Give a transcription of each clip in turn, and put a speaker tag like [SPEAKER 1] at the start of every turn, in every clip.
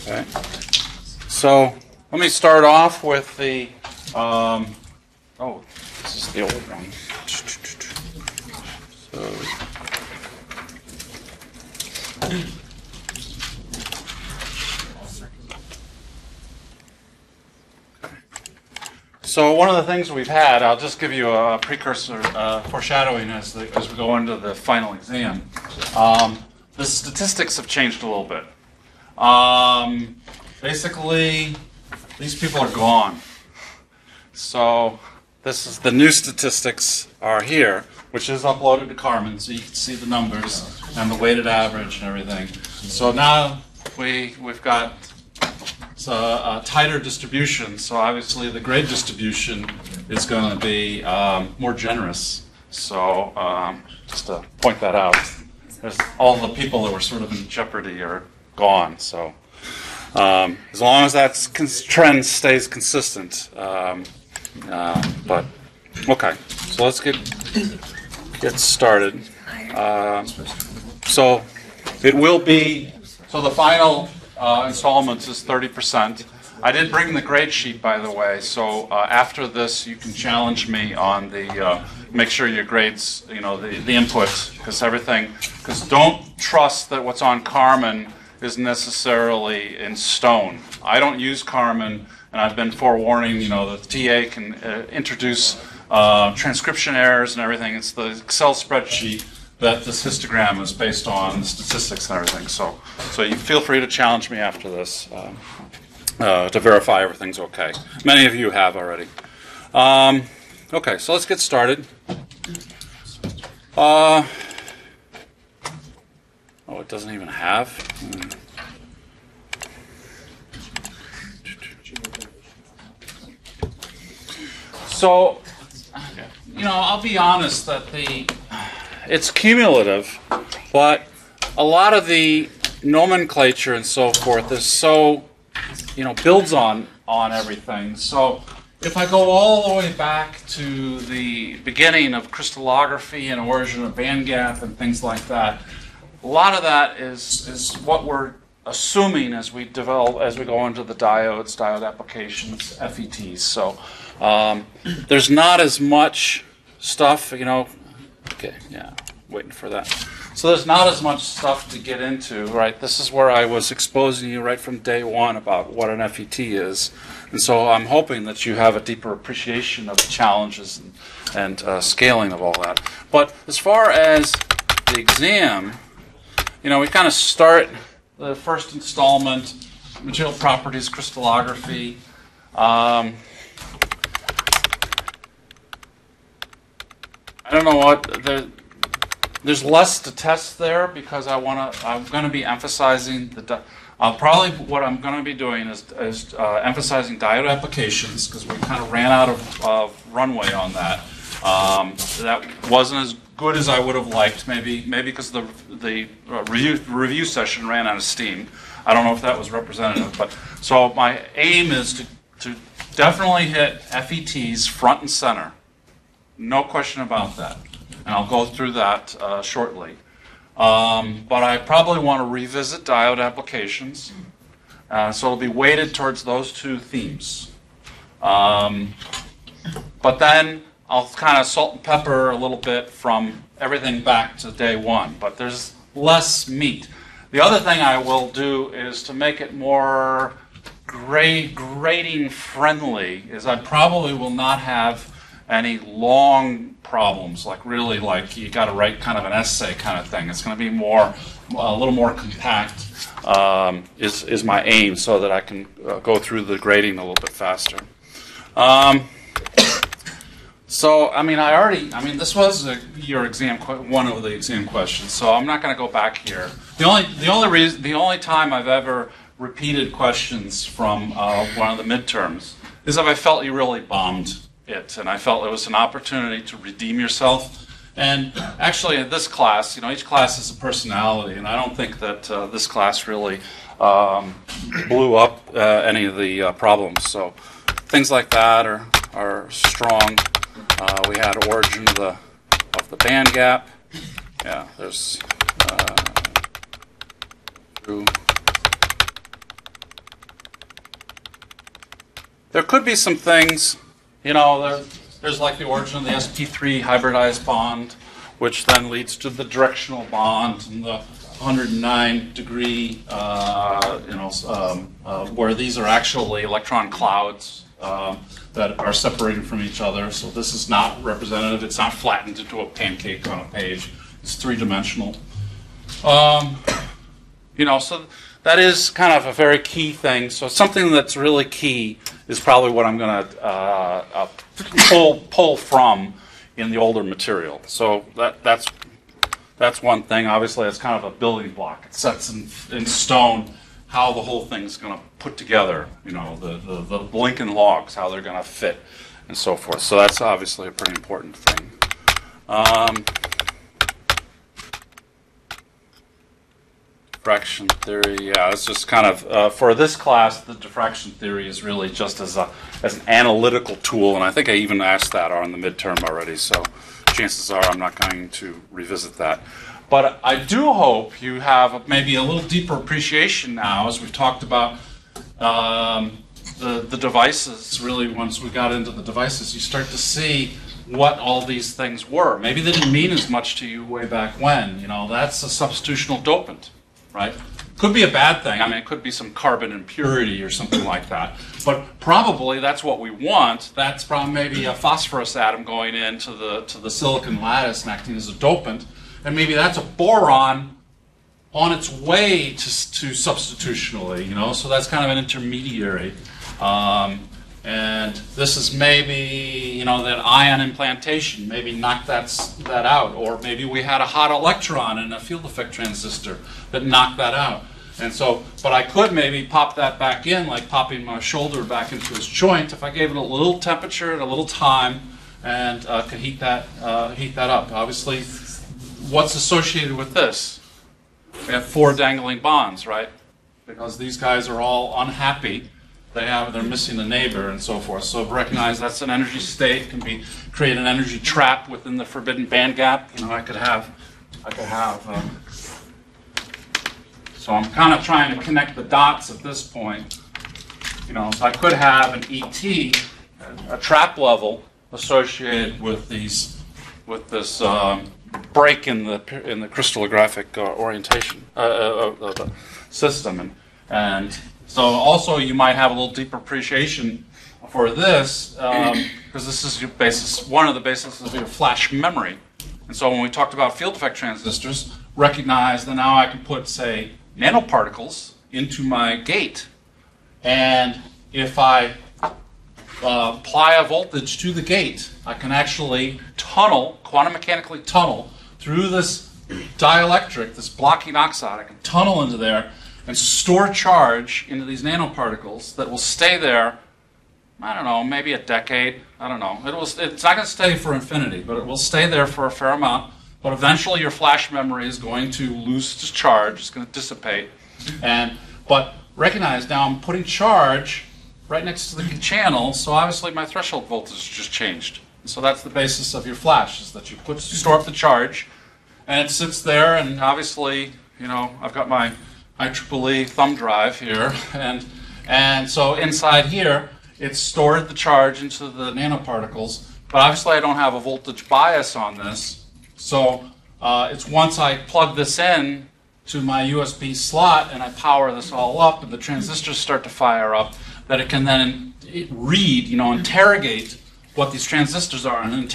[SPEAKER 1] Okay. So let me start off with the. Oh, this is the old one. So one of the things we've had, I'll just give you a precursor, foreshadowing as we go into the final exam. The statistics have changed a little bit. Basically, these people are gone. So this is the new statistics are here, which is uploaded to Carmen, so you can see the numbers and the weighted average and everything. So now we've got a tighter distribution. So obviously the grade distribution is going to be more generous. So just to point that out, there's all the people that were sort of in jeopardy are gone. So as long as that trend stays consistent. But okay, so let's get started. So it will be, so the final installments is 30%. I did bring the grade sheet, by the way, so after this you can challenge me on the, make sure your grades, the input, because don't trust that what's on Carmen is necessarily in stone. I don't use Carmen, and I've been forewarning, the TA can introduce transcription errors and everything. It's the Excel spreadsheet that this histogram is based on, the statistics and everything. So you feel free to challenge me after this to verify everything's okay. Many of you have already. Okay, so let's get started. Oh, it doesn't even have. So, I'll be honest that it's cumulative, but a lot of the nomenclature and so forth is so, builds on everything. So if I go all the way back to the beginning of crystallography and origin of band gap and things like that, a lot of that is what we're assuming as we go into the diode applications, FETs. So there's not as much stuff, okay, yeah, waiting for that. So there's not as much stuff to get into, right? This is where I was exposing you right from day one about what an FET is. And so I'm hoping that you have a deeper appreciation of the challenges and scaling of all that. But as far as the exam, we kind of start the first installment, material properties, crystallography. I don't know what there's less to test there because I'm going to be emphasizing what I'm going to be doing is emphasizing diode applications because we kind of ran out of runway on that. That wasn't as good as I would have liked. Maybe because the review session ran out of steam. I don't know if that was representative, but so my aim is to definitely hit FETs front and center. No question about that. And I'll go through that shortly. But I probably want to revisit diode applications. So it'll be weighted towards those two themes. But then I'll kind of salt and pepper a little bit from everything back to day one. But there's less meat. The other thing I will do is to make it more grading friendly is I probably will not have any long problems, like you got to write kind of an essay kind of thing. It's going to be a little more compact is my aim so that I can go through the grading a little bit faster. So, this was your exam, one of the exam questions, so I'm not going to go back here. The only time I've ever repeated questions from one of the midterms is if I felt you really bombed it, and I felt it was an opportunity to redeem yourself. And actually, in this class, each class is a personality, and I don't think that this class really blew up any of the problems. So things like that are strong. We had origin of the band gap. Yeah, there's through there could be some things, you know, there's like the origin of the sp3 hybridized bond, which then leads to the directional bond and the 109 degree, where these are actually electron clouds that are separated from each other. So this is not representative. It's not flattened into a pancake on a page. It's three-dimensional. So that is kind of a very key thing. So something that's really key is probably what I'm going to pull from in the older material. So that's one thing. Obviously, it's kind of a building block. It sets in stone how the whole thing's going to put together. You know, the Lincoln logs, how they're going to fit, and so forth. So that's obviously a pretty important thing. Diffraction theory, yeah, it's just kind of, for this class, the diffraction theory is really just as an analytical tool, and I think I even asked that on the midterm already, so chances are I'm not going to revisit that. But I do hope you have maybe a little deeper appreciation now, as we've talked about the devices. Really, once we got into the devices, you start to see what all these things were. Maybe they didn't mean as much to you way back when. You know, that's a substitutional dopant. Right? Could be a bad thing. I mean, it could be some carbon impurity or something like that. But probably that's what we want. That's probably maybe a phosphorus atom going into the silicon lattice and acting as a dopant. And maybe that's a boron on its way to substitutionally, you know. So that's kind of an intermediary. And this is maybe, you know, that ion implantation, maybe knock that out. Or maybe we had a hot electron in a field effect transistor that knocked that out. And so, but I could maybe pop that back in, like popping my shoulder back into its joint, if I gave it a little temperature and a little time, and could heat that up. Obviously, what's associated with this? We have 4 dangling bonds, right? Because these guys are all unhappy. They're missing a neighbor and so forth. So recognize that's an energy state. Can create an energy trap within the forbidden band gap. You know, I could have. So I'm kind of trying to connect the dots at this point. You know, so I could have an ET, a trap level associated with this break in the crystallographic orientation of the system, and so also you might have a little deeper appreciation for this, because this is your basis, one of the bases of your flash memory. And so when we talked about field effect transistors, recognize that now I can put, say, nanoparticles into my gate, and if I apply a voltage to the gate, I can actually quantum mechanically tunnel through this dielectric, this blocking oxide. I can tunnel into there and store charge into these nanoparticles that will stay there, I don't know, maybe a decade. I don't know. It's not going to stay for infinity, but it will stay there for a fair amount. But eventually your flash memory is going to lose its charge. It's going to dissipate. But recognize now I'm putting charge right next to the channel, so obviously my threshold voltage just changed. So that's the basis of your flash, is that you store up the charge, and it sits there, and obviously, you know, I've got my IEEE thumb drive here, and so inside here, it's stored the charge into the nanoparticles, but obviously I don't have a voltage bias on this, so it's once I plug this in to my USB slot and I power this all up and the transistors start to fire up, that it can then read, you know, interrogate what these transistors are and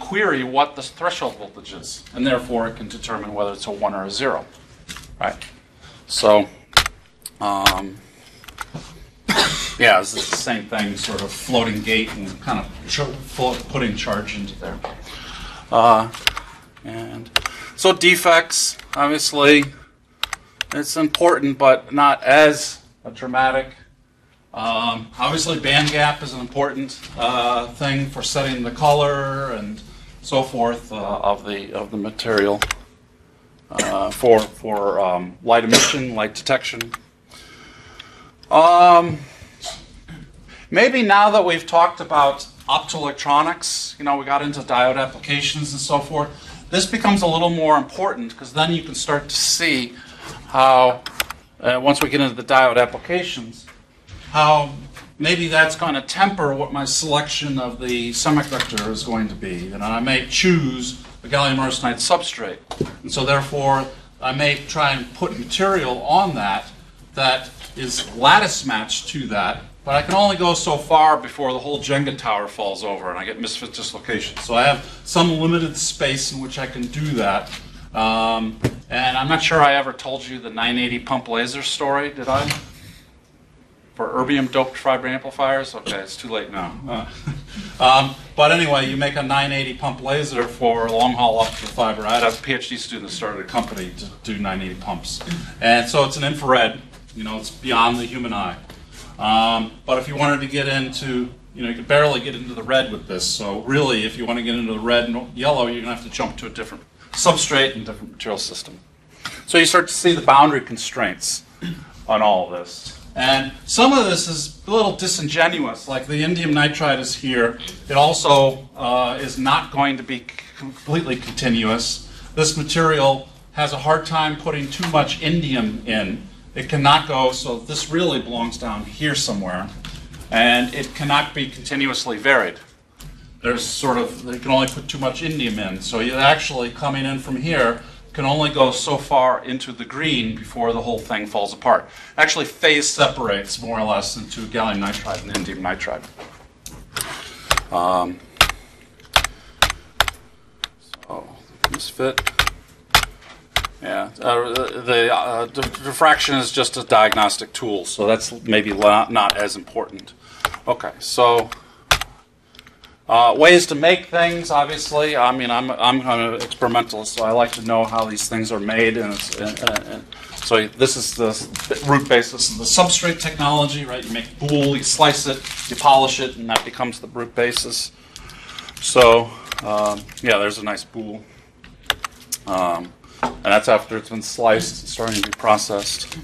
[SPEAKER 1] query what the threshold voltage is, and therefore it can determine whether it's a 1 or a 0. Right. So, yeah, this is the same thing, sort of floating gate and kind of putting charge into there. And so defects, obviously, it's important, but not as dramatic. Obviously, band gap is an important thing for setting the color and so forth of the material. For light emission, light detection. Maybe now that we've talked about optoelectronics, you know, we got into diode applications and so forth, this becomes a little more important, because then you can start to see how, once we get into the diode applications, how maybe that's going to temper what my selection of the semiconductor is going to be. And I may choose a gallium arsenide substrate. And so therefore, I may try and put material on that that is lattice matched to that, but I can only go so far before the whole Jenga tower falls over and I get MOSFET dislocation. So I have some limited space in which I can do that. And I'm not sure I ever told you the 980 pump laser story, did I? For erbium doped fiber amplifiers? Okay, it's too late now. But anyway, you make a 980 pump laser for long haul optical fiber. I had a PhD student that started a company to do 980 pumps. And so it's an infrared, it's beyond the human eye. But if you wanted to get into, you could barely get into the red with this. So really, if you want to get into the red and yellow, you're going to have to jump to a different substrate and different material system. So you start to see the boundary constraints on all of this. And some of this is a little disingenuous, like the indium nitride is here. It also is not going to be completely continuous. This material has a hard time putting too much indium in. It cannot go, so this really belongs down here somewhere. And it cannot be continuously varied. They can only put too much indium in. So you're actually coming in from here can only go so far into the green before the whole thing falls apart. Actually, phase separates more or less into gallium nitride and indium nitride. So, MOSFET. Yeah, the diffraction is just a diagnostic tool, so that's maybe not as important. Okay, so ways to make things, obviously. I mean, I'm kind of experimentalist, so I like to know how these things are made. And so this is the root basis of the substrate technology, right? You make boule, you slice it, you polish it, and that becomes the root basis. So, yeah, there's a nice boule. And that's after it's been sliced and starting to be processed.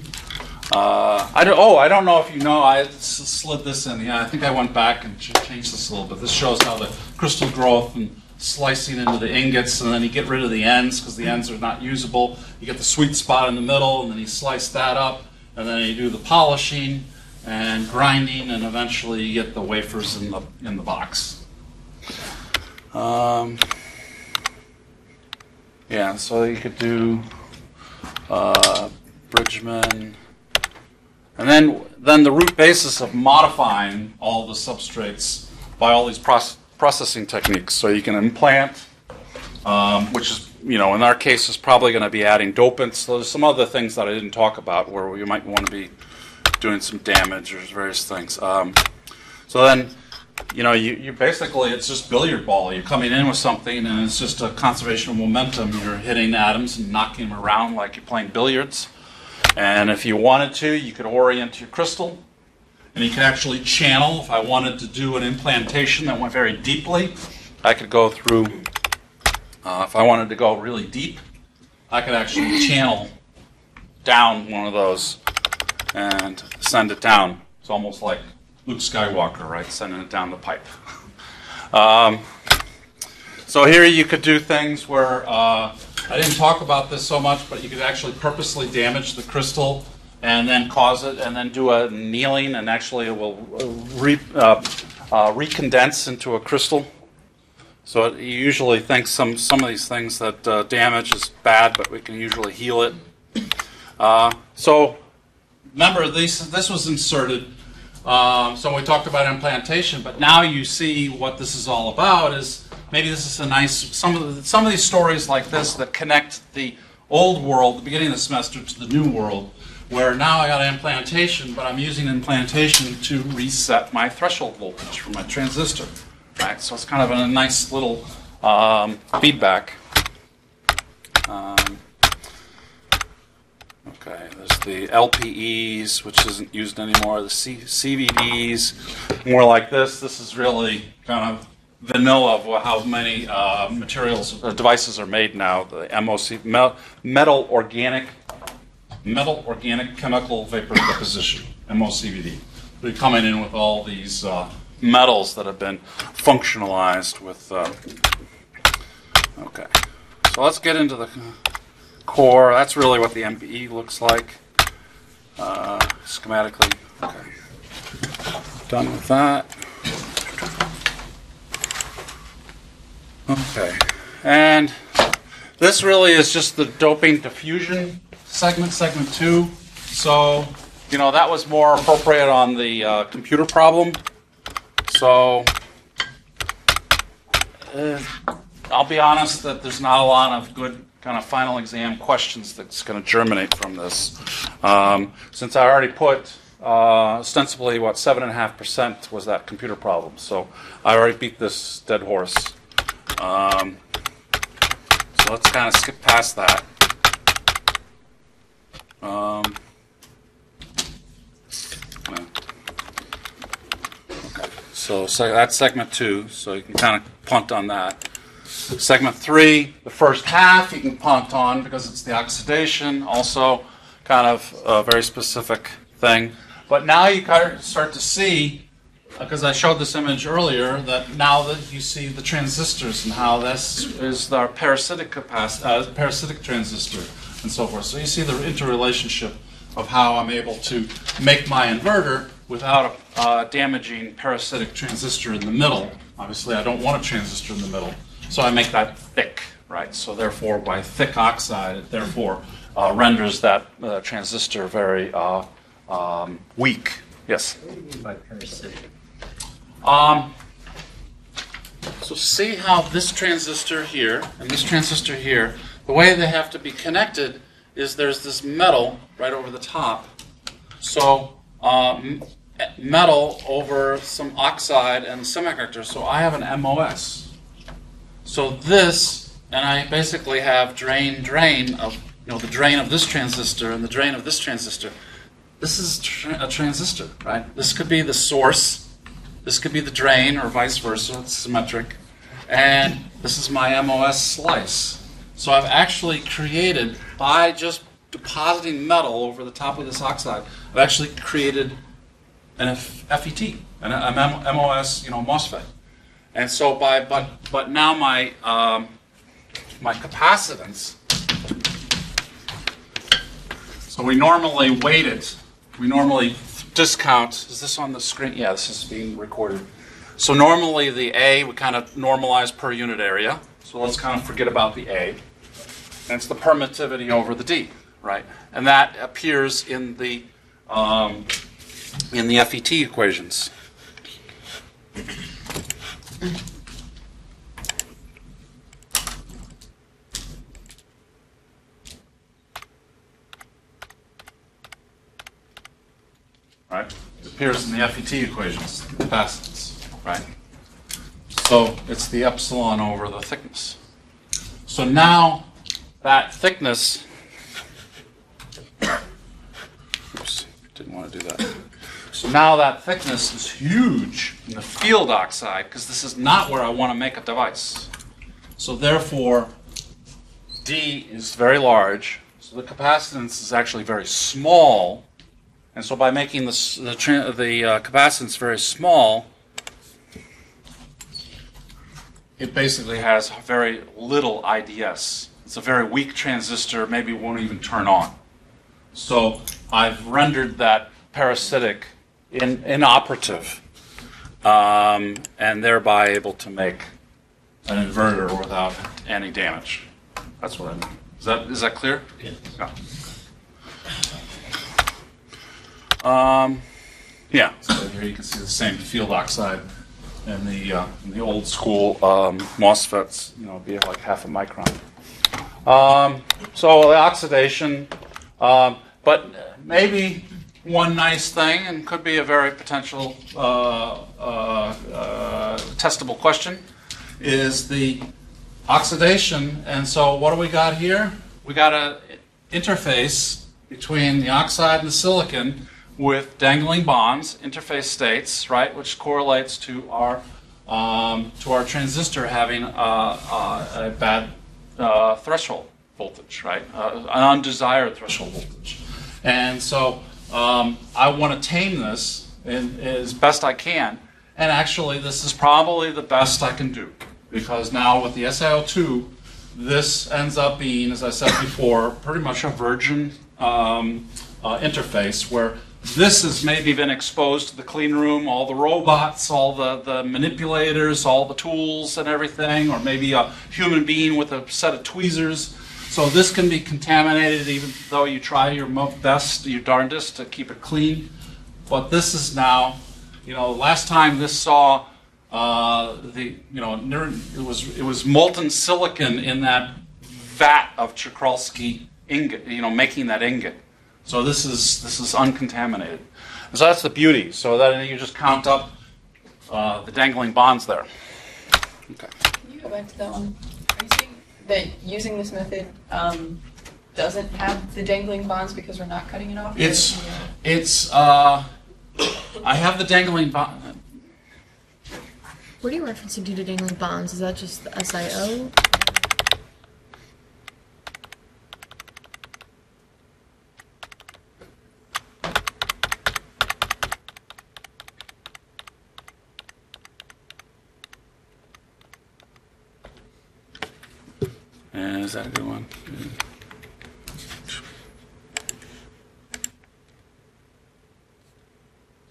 [SPEAKER 1] I don't know if you know, I slid this in. Yeah, I think I went back and changed this a little bit. This shows how the crystal growth and slicing into the ingots, and then you get rid of the ends because the ends are not usable. You get the sweet spot in the middle, and then you slice that up, and then you do the polishing and grinding, and eventually you get the wafers in the box. Yeah, so you could do Bridgman. And then the root basis of modifying all the substrates by all these processing techniques. So you can implant, which is, in our case, is probably going to be adding dopants. So there's some other things that I didn't talk about where you might want to be doing some damage or various things. So then, you basically, it's just billiard ball. You're coming in with something, and it's just a conservation of momentum. You're hitting atoms and knocking them around like you're playing billiards. And if you wanted to, you could orient your crystal, and you could actually channel. If I wanted to do an implantation that went very deeply, I could go through, if I wanted to go really deep, I could actually channel down one of those and send it down. It's almost like Luke Skywalker, right, sending it down the pipe. So here you could do things where, I didn't talk about this so much, but you could actually purposely damage the crystal and then cause it, and then do a annealing, and actually it will recondense into a crystal. So you usually think some of these things that damage is bad, but we can usually heal it. So remember, this was inserted. So we talked about implantation, but now you see what this is all about. Is maybe this is a nice, some of these stories like this that connect the old world, the beginning of the semester, to the new world, where now I got an implantation, but I'm using implantation to reset my threshold voltage for my transistor. Right? So it's kind of a nice little feedback. Okay, there's the LPEs, which isn't used anymore, the CVDs, more like this. This is really kind of vanilla of how many devices are made now. The MOC, metal organic chemical vapor deposition, MOCVD. We're coming in with all these metals that have been functionalized with. Okay, so let's get into the core. That's really what the MPE looks like schematically. Okay. done with that. Okay, and this really is just the doping diffusion segment, segment 2. So, you know, that was more appropriate on the computer problem. So, I'll be honest that there's not a lot of good kind of final exam questions that's going to germinate from this. Since I already put ostensibly, 7.5% was that computer problem. So I already beat this dead horse. So let's kind of skip past that. Okay, so that's segment 2, so you can kind of punt on that. Segment 3, the first half, you can punt on because it's the oxidation, also kind of a very specific thing. But now you kind of start to see, because I showed this image earlier, that now that you see the transistors and how this is our parasitic transistor and so forth. So you see the interrelationship of how I'm able to make my inverter without a damaging parasitic transistor in the middle. Obviously, I don't want a transistor in the middle, so I make that thick, right? So therefore, by thick oxide, it therefore renders that transistor very weak. Yes?
[SPEAKER 2] What do you mean by parasitic?
[SPEAKER 1] So see how this transistor here and this transistor here, the way they have to be connected is there's this metal right over the top. So metal over some oxide and semiconductor. So I have an MOS. So this, and I basically have drain of, the drain of this transistor and the drain of this transistor. This is a transistor, right? This could be the source. This could be the drain, or vice versa. It's symmetric. And this is my MOS slice. So I've actually created, by just depositing metal over the top of this oxide, I've actually created an FET, an MOS, MOSFET. And so but now my my capacitance. So we normally weight it. We normally discount. Is this on the screen? Yeah, this is being recorded. So normally the A we kind of normalize per unit area. So let's kind of forget about the A. And it's the permittivity over the D, right? And that appears in the FET equations. Right? It appears in the FET equations, the capacitance, right? So it's the epsilon over the thickness. So now that thickness, oops, didn't want to do that. So now that thickness is huge in the field oxide, because this is not where I want to make a device. So therefore, D is very large, so the capacitance is actually very small. And so by making the capacitance very small, it basically has very little IDS. It's a very weak transistor, maybe it won't even turn on. So I've rendered that parasitic inoperative, and thereby able to make an inverter without any damage. That's what I mean. Is that clear?
[SPEAKER 2] Yes.
[SPEAKER 1] Yeah. Yeah, so here you can see the same field oxide in the old school MOSFETs, be like half a micron. So the oxidation, but maybe one nice thing, and could be a very potential testable question, is the oxidation. And so what do we got here? We got an interface between the oxide and the silicon with dangling bonds, interface states, right, which correlates to our transistor having a bad threshold voltage, right, an undesired threshold voltage. And so I want to tame this as best I can, and actually this is probably the best I can do, because now with the SiO2, this ends up being, as I said before, pretty much a virgin interface where this has maybe been exposed to the clean room, all the robots, all the manipulators, all the tools and everything, or maybe a human being with a set of tweezers. So this can be contaminated even though you try your best, your darndest to keep it clean. But this is now, last time this saw it was molten silicon in that vat of Czochralski ingot, making that ingot. So this is uncontaminated. And so that's the beauty. So then you just count up the dangling bonds there. Okay.
[SPEAKER 2] Can you go back to that one? Are you saying that using this method doesn't have the dangling bonds because we're not cutting it off?
[SPEAKER 1] I have the dangling bond.
[SPEAKER 3] What are you referencing to the dangling bonds? Is that just the SIO?
[SPEAKER 1] Is that a good one?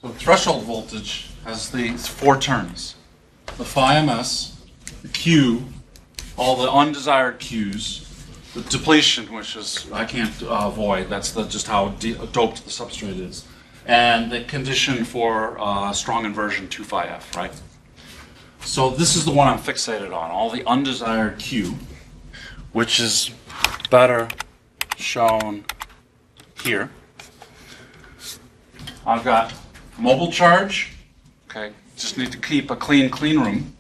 [SPEAKER 1] So threshold voltage has these 4 terms. The phi ms, the Q, all the undesired Qs, the depletion, which is I can't avoid, that's just how doped the substrate is, and the condition for strong inversion 2 phi f, right? So this is the one I'm fixated on, all the undesired Q, which is better shown here. I've got mobile charge, okay, just need to keep a clean room.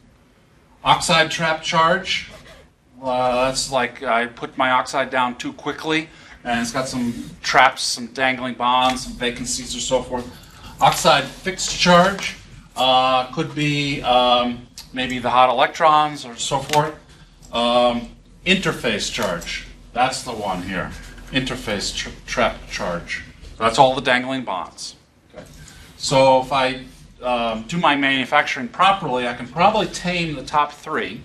[SPEAKER 1] Oxide trap charge, that's like I put my oxide down too quickly and it's got some traps, some dangling bonds, some vacancies or so forth. Oxide fixed charge could be maybe the hot electrons or so forth. Interface charge, that's the one here. Interface trap charge. That's all the dangling bonds. Okay. So if I do my manufacturing properly, I can probably tame the top 3.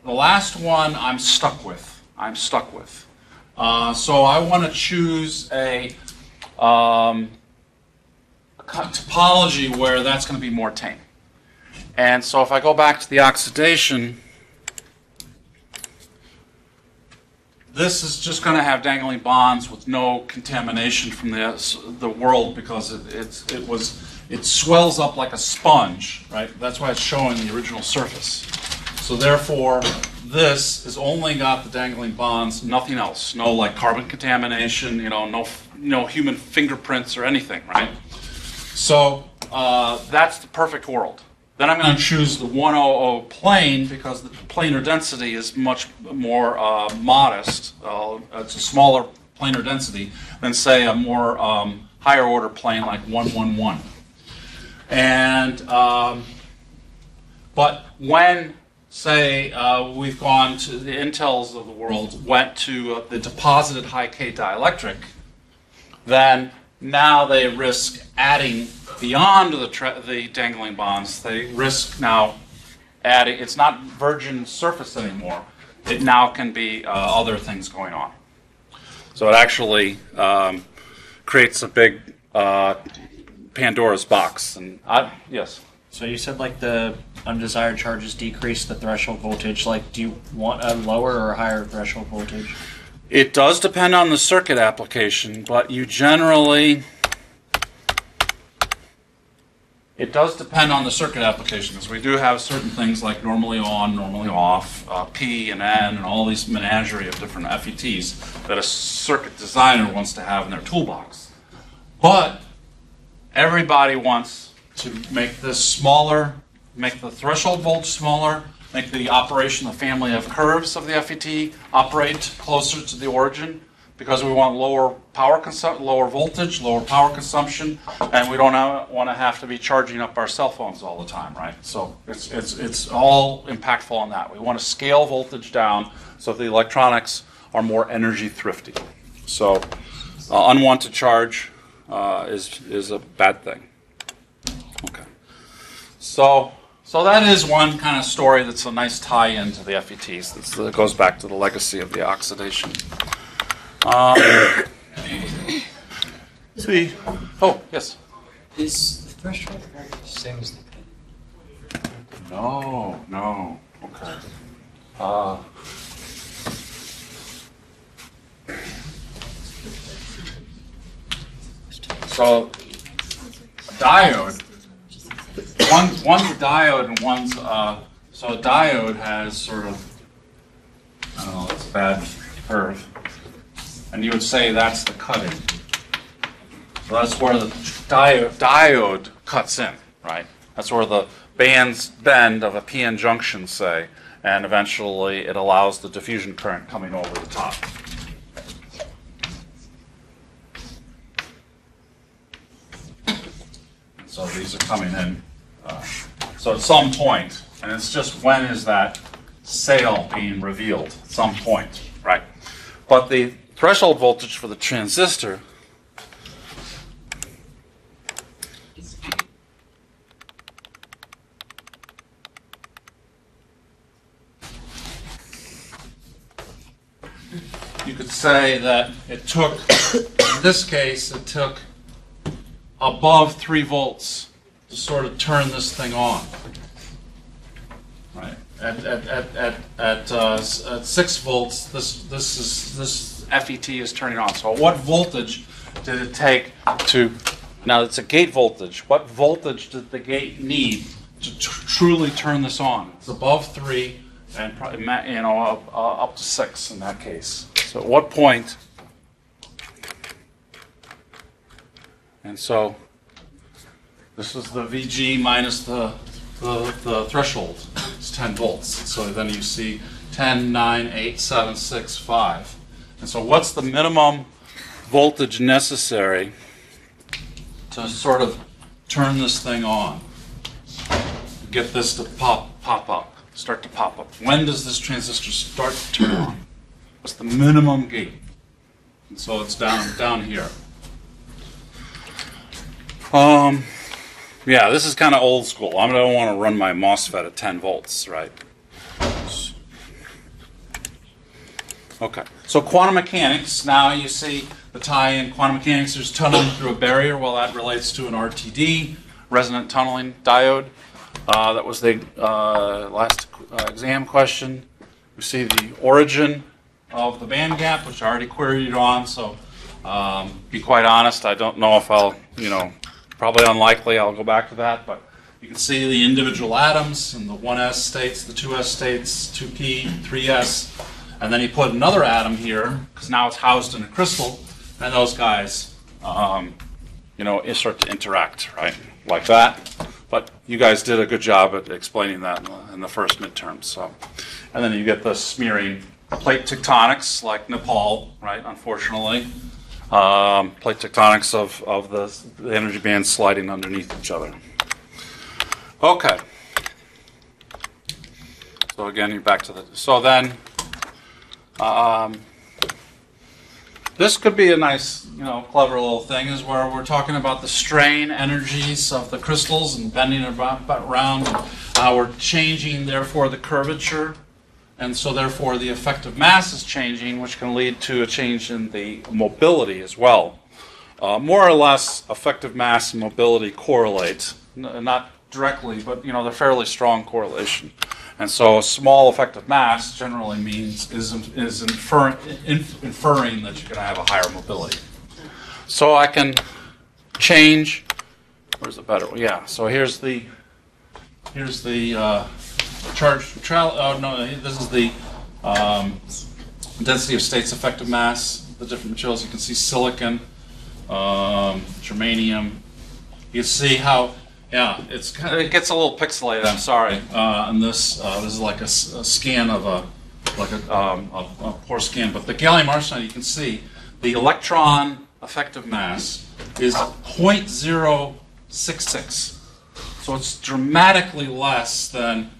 [SPEAKER 1] The last one I'm stuck with. So I want to choose a topology where that's going to be more tame. And so if I go back to the oxidation, this is just going to have dangling bonds with no contamination from the world because it swells up like a sponge, right? That's why it's showing the original surface. So therefore, this has only got the dangling bonds, nothing else. No like carbon contamination, no human fingerprints or anything, right? So that's the perfect world. Then I'm going to choose the 100 plane because the planar density is much more modest. It's a smaller planar density than, say, a more higher order plane like 111. And but when, say, we've gone to the Intels of the world, went to the deposited high K dielectric, then now they risk adding beyond the dangling bonds. They risk now adding. It's not virgin surface anymore. It now can be other things going on. So it actually creates a big Pandora's box. And yes.
[SPEAKER 4] So you said like the undesired charges decrease the threshold voltage. Like, do you want a lower or a higher threshold voltage?
[SPEAKER 1] It does depend on the circuit application, but you generally... It does depend on the circuit application, because we do have certain things like normally on, normally off, P and N, and all these menagerie of different FETs that a circuit designer wants to have in their toolbox. But everybody wants to make this smaller, make the threshold voltage smaller, make the operation, the family of curves of the FET operate closer to the origin, because we want lower power lower voltage, lower power consumption, and we don't want to have to be charging up our cell phones all the time, right? So it's all impactful on that. We want to scale voltage down so the electronics are more energy thrifty. So unwanted charge is a bad thing. Okay. So that is one kind of story that's a nice tie-in to the FETs. That goes back to the legacy of the oxidation. See, Oh, yes.
[SPEAKER 5] Is the threshold voltage the same as the pin?
[SPEAKER 1] No, no. Okay. So, diode. One's a diode and one's so a diode has sort of, I don't know, it's a bad curve, and you would say that's the cutting. So that's where the diode cuts in, right? That's where the bands bend of a PN junction, say, and eventually it allows the diffusion current coming over the top. So these are coming in. So at some point, and it's just when is that sale being revealed? At some point, right? But the threshold voltage for the transistor you could say that it took, in this case, it took above 3 volts to sort of turn this thing on. Right? At 6 volts, this FET is turning on. So what voltage did it take to, now it's a gate voltage, what voltage did the gate need to truly turn this on? It's above 3 and probably, up to 6 in that case. So at what point, and so this is the VG minus the threshold. It's 10 volts. So then you see 10, 9, 8, 7, 6, 5. And so what's the minimum voltage necessary to sort of turn this thing on? Get this to pop up, start to pop up. When does this transistor start to turn on? What's the minimum gate? And so it's down here. Yeah, this is kind of old school. I don't want to run my MOSFET at 10 volts, right? Okay, so quantum mechanics. Now you see the tie-in. Quantum mechanics, there's tunneling through a barrier. Well, that relates to an RTD, resonant tunneling diode. That was the last exam question. We see the origin of the band gap, which I already queried on. So, be quite honest, I don't know if I'll, probably unlikely I'll go back to that, but you can see the individual atoms in the 1s states, the 2s states, 2p, 3s, and then you put another atom here, because now it's housed in a crystal, and those guys, start to interact, right, like that. But you guys did a good job at explaining that in the first midterm. So, and then you get the smearing plate tectonics, like Nepal, right, unfortunately. Plate tectonics of the energy bands sliding underneath each other. Okay. So again, you're back to the. So then, this could be a nice, clever little thing, is where we're talking about the strain energies of the crystals and bending around. We're changing, therefore, the curvature. And so, therefore, the effective mass is changing, which can lead to a change in the mobility as well. More or less, effective mass and mobility correlate, not directly, but they're fairly strong correlation. And so, a small effective mass generally means is inferring that you're going to have a higher mobility. So I can change. Where's the better? Yeah. So here's the charge. This is the density of states effective mass. The different materials. You can see silicon, germanium. You can see how. Yeah, it gets a little pixelated. I'm sorry. And this is like a scan of a poor scan. But the gallium arsenide, you can see the electron effective mass is 0.066. So it's dramatically less than,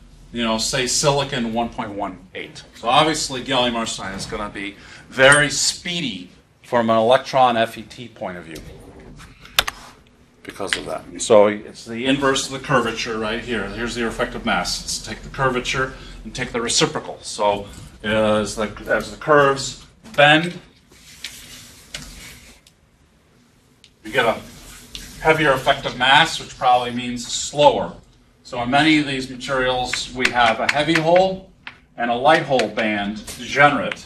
[SPEAKER 1] say silicon 1.18. So obviously gallium arsenide is going to be very speedy from an electron FET point of view because of that. And so it's the inverse of the curvature right here. Here's the effective mass. Let's take the curvature and take the reciprocal. So as the curves bend, you get a heavier effective mass, which probably means slower. So in many of these materials, we have a heavy hole and a light hole band degenerate.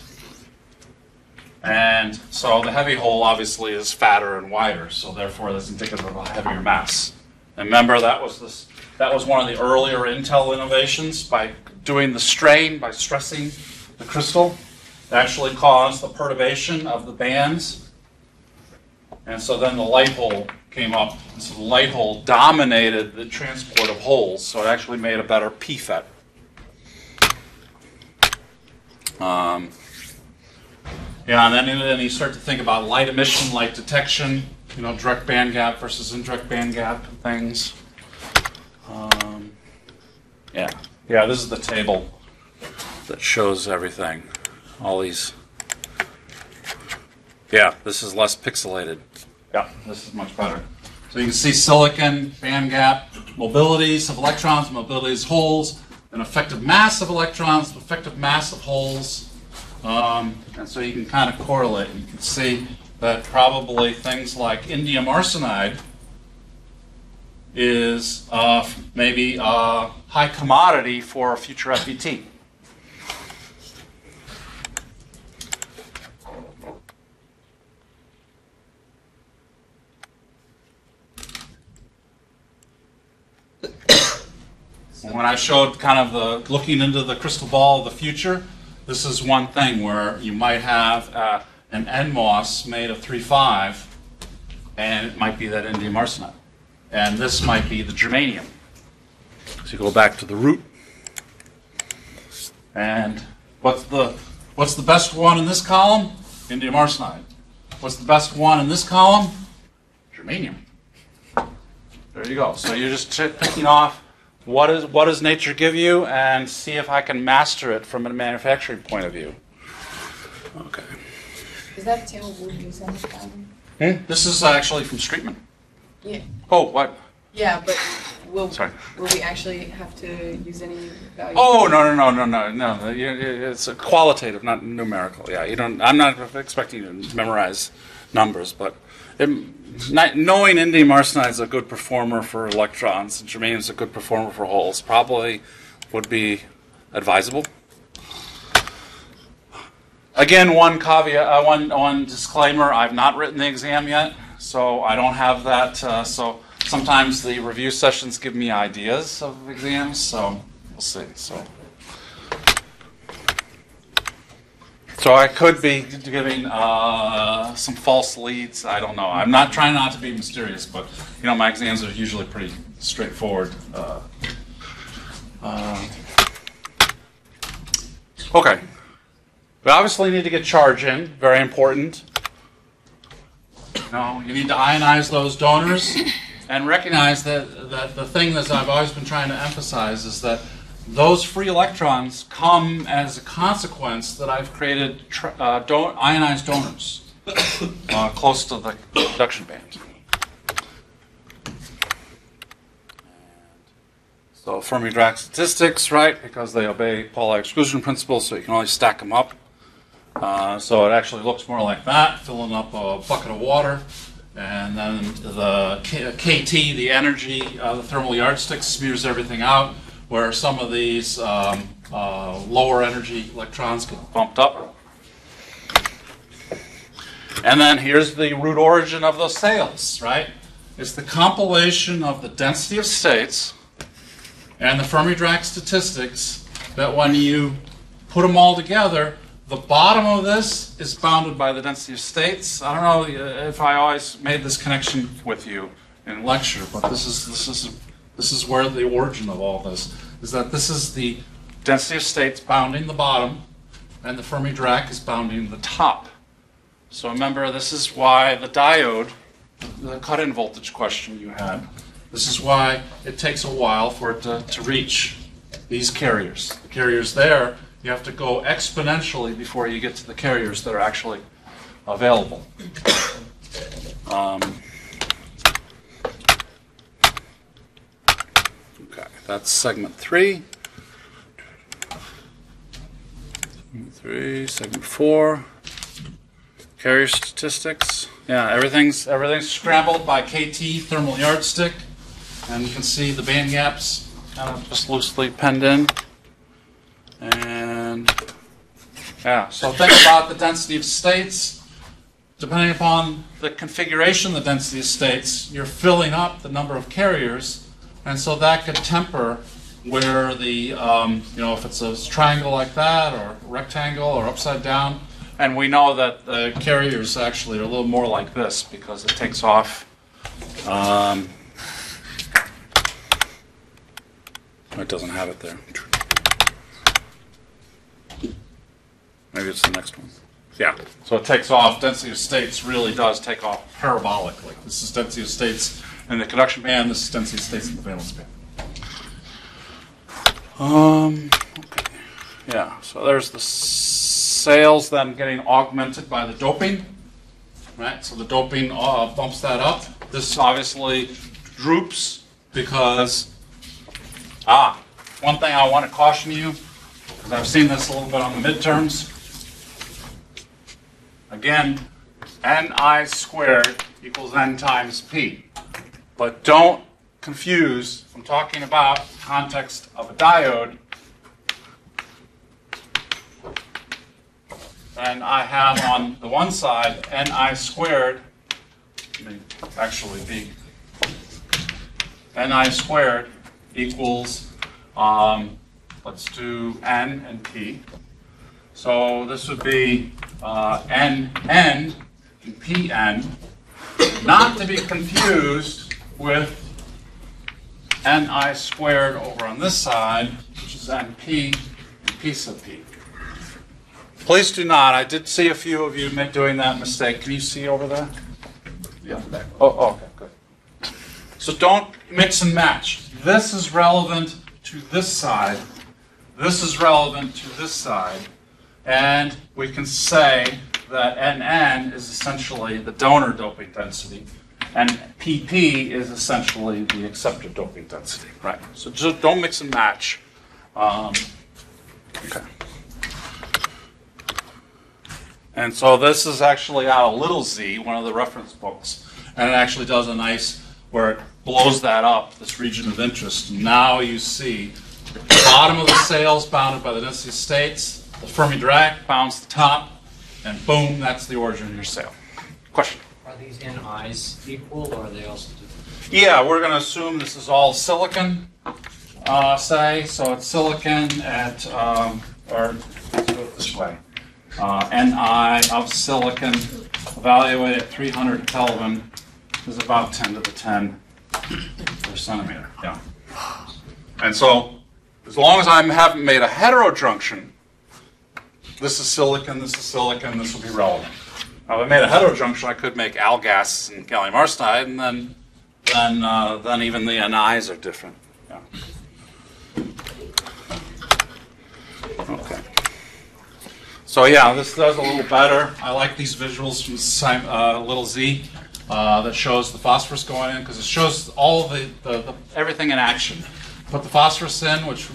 [SPEAKER 1] And so the heavy hole obviously is fatter and wider, so therefore that's indicative of a heavier mass. And remember, that was one of the earlier Intel innovations. By doing the strain, by stressing the crystal, it actually caused the perturbation of the bands. And so then the light hole came up, and so the light hole dominated the transport of holes, so it actually made a better PFET. Yeah, and then you start to think about light emission, light detection, direct band gap versus indirect band gap things. Yeah, this is the table that shows everything. All these. Yeah, this is less pixelated. Yeah, this is much better. So you can see silicon, band gap, mobilities of electrons, mobilities of holes, an effective mass of electrons, effective mass of holes. And so you can kind of correlate. You can see that probably things like indium arsenide is maybe a high commodity for a future FET. When I showed kind of the looking into the crystal ball of the future, this is one thing where you might have an NMOS made of 3,5, and it might be that indium arsenide. And this might be the germanium. So you go back to the root. And what's the best one in this column? Indium arsenide. What's the best one in this column? Germanium. There you go. So you're just picking off what does nature give you, and see if I can master it from a manufacturing point of view. Okay.
[SPEAKER 2] Is that table we'll use on the bottom?
[SPEAKER 1] This is actually from Streetman.
[SPEAKER 2] Yeah.
[SPEAKER 1] Oh, what?
[SPEAKER 2] Yeah, but will we actually have to use any values?
[SPEAKER 1] Oh, no. It's qualitative, not numerical. Yeah, I'm not expecting you to memorize numbers, but knowing indium arsenide is a good performer for electrons and germanium is a good performer for holes probably would be advisable. Again, one caveat, one disclaimer: I've not written the exam yet, so I don't have that. So sometimes the review sessions give me ideas of exams, so we'll see. So I could be giving some false leads. I don't know. I'm not trying not to be mysterious, but my exams are usually pretty straightforward. Okay. We obviously need to get charge in. Very important. You need to ionize those donors and recognize that the thing that I've always been trying to emphasize is that those free electrons come as a consequence that I've created ionized donors close to the conduction band. So Fermi-Dirac statistics, right, because they obey Pauli exclusion principles, so you can only stack them up. So it actually looks more like that, filling up a bucket of water. And then the KT, the energy, the thermal yardstick smears everything out, where some of these lower energy electrons get bumped up. And then here's the root origin of those sales, right? It's the compilation of the density of states and the Fermi-Dirac statistics that when you put them all together, the bottom of this is bounded by the density of states. I don't know if I always made this connection with you in lecture, but this is where the origin of all this is. That this is the density of states bounding the bottom, and the Fermi-Dirac is bounding the top. So remember, this is why the diode, the cut-in voltage question you had, this is why it takes a while for it to reach these carriers. The carriers there, you have to go exponentially before you get to the carriers that are actually available. Okay, that's segment 3. Segment 4. Carrier statistics. Yeah, everything's scrambled by KT thermal yardstick, and you can see the band gaps kind of just loosely penned in. And yeah, so think about the density of states. Depending upon the configuration, the density of states, you're filling up the number of carriers, and so that could temper where the if it's a triangle like that, or rectangle, or upside down. And we know that the carriers actually are a little more like this because it takes off. It doesn't have it there. Maybe it's the next one. Yeah. So it takes off. Density of states really does take off parabolically. This is density of states in the conduction band. This is density of states in the valence band. Okay. Yeah. So there's the sales then getting augmented by the doping, right? So the doping bumps that up. This obviously droops because, one thing I want to caution you, because I've seen this a little bit on the midterms. Again, Ni squared equals N times P. But don't confuse, I'm talking about context of a diode, and I have on the one side Ni squared, actually be Ni squared equals, let's do N and P. So this would be Nn and Pn, not to be confused with Ni squared over on this side, which is Np and P sub P. Please do not. I did see a few of you doing that mistake. Can you see over there? Yeah. Oh, okay, good. So don't mix and match. This is relevant to this side. This is relevant to this side. And we can say that Nn is essentially the donor doping density, and Pp is essentially the acceptor doping density. Right. So just don't mix and match. Okay. And so this is actually out of little z, one of the reference books, and it actually does a nice, where it blows that up, this region of interest. Now you see the bottom of the sales bounded by the density of states, the Fermi Dirac bounds the top, and boom, that's the origin of your sale. Question?
[SPEAKER 5] Are these Ni's equal, or are they also different?
[SPEAKER 1] Yeah, we're going to assume this is all silicon, say, so it's silicon at, or let's do it this way. Ni of silicon evaluated at 300 Kelvin is about 10 to the 10 per centimeter. Yeah. And so, as long as I haven't made a heterojunction, this is silicon, this will be relevant. Now, if I made a heterojunction, I could make gas and gallium arsenide, and then even the Ni's are different. Yeah. Okay. So yeah, this does a little better. I like these visuals from little z that shows the phosphorus going in, because it shows all the everything in action. Put the phosphorus in, which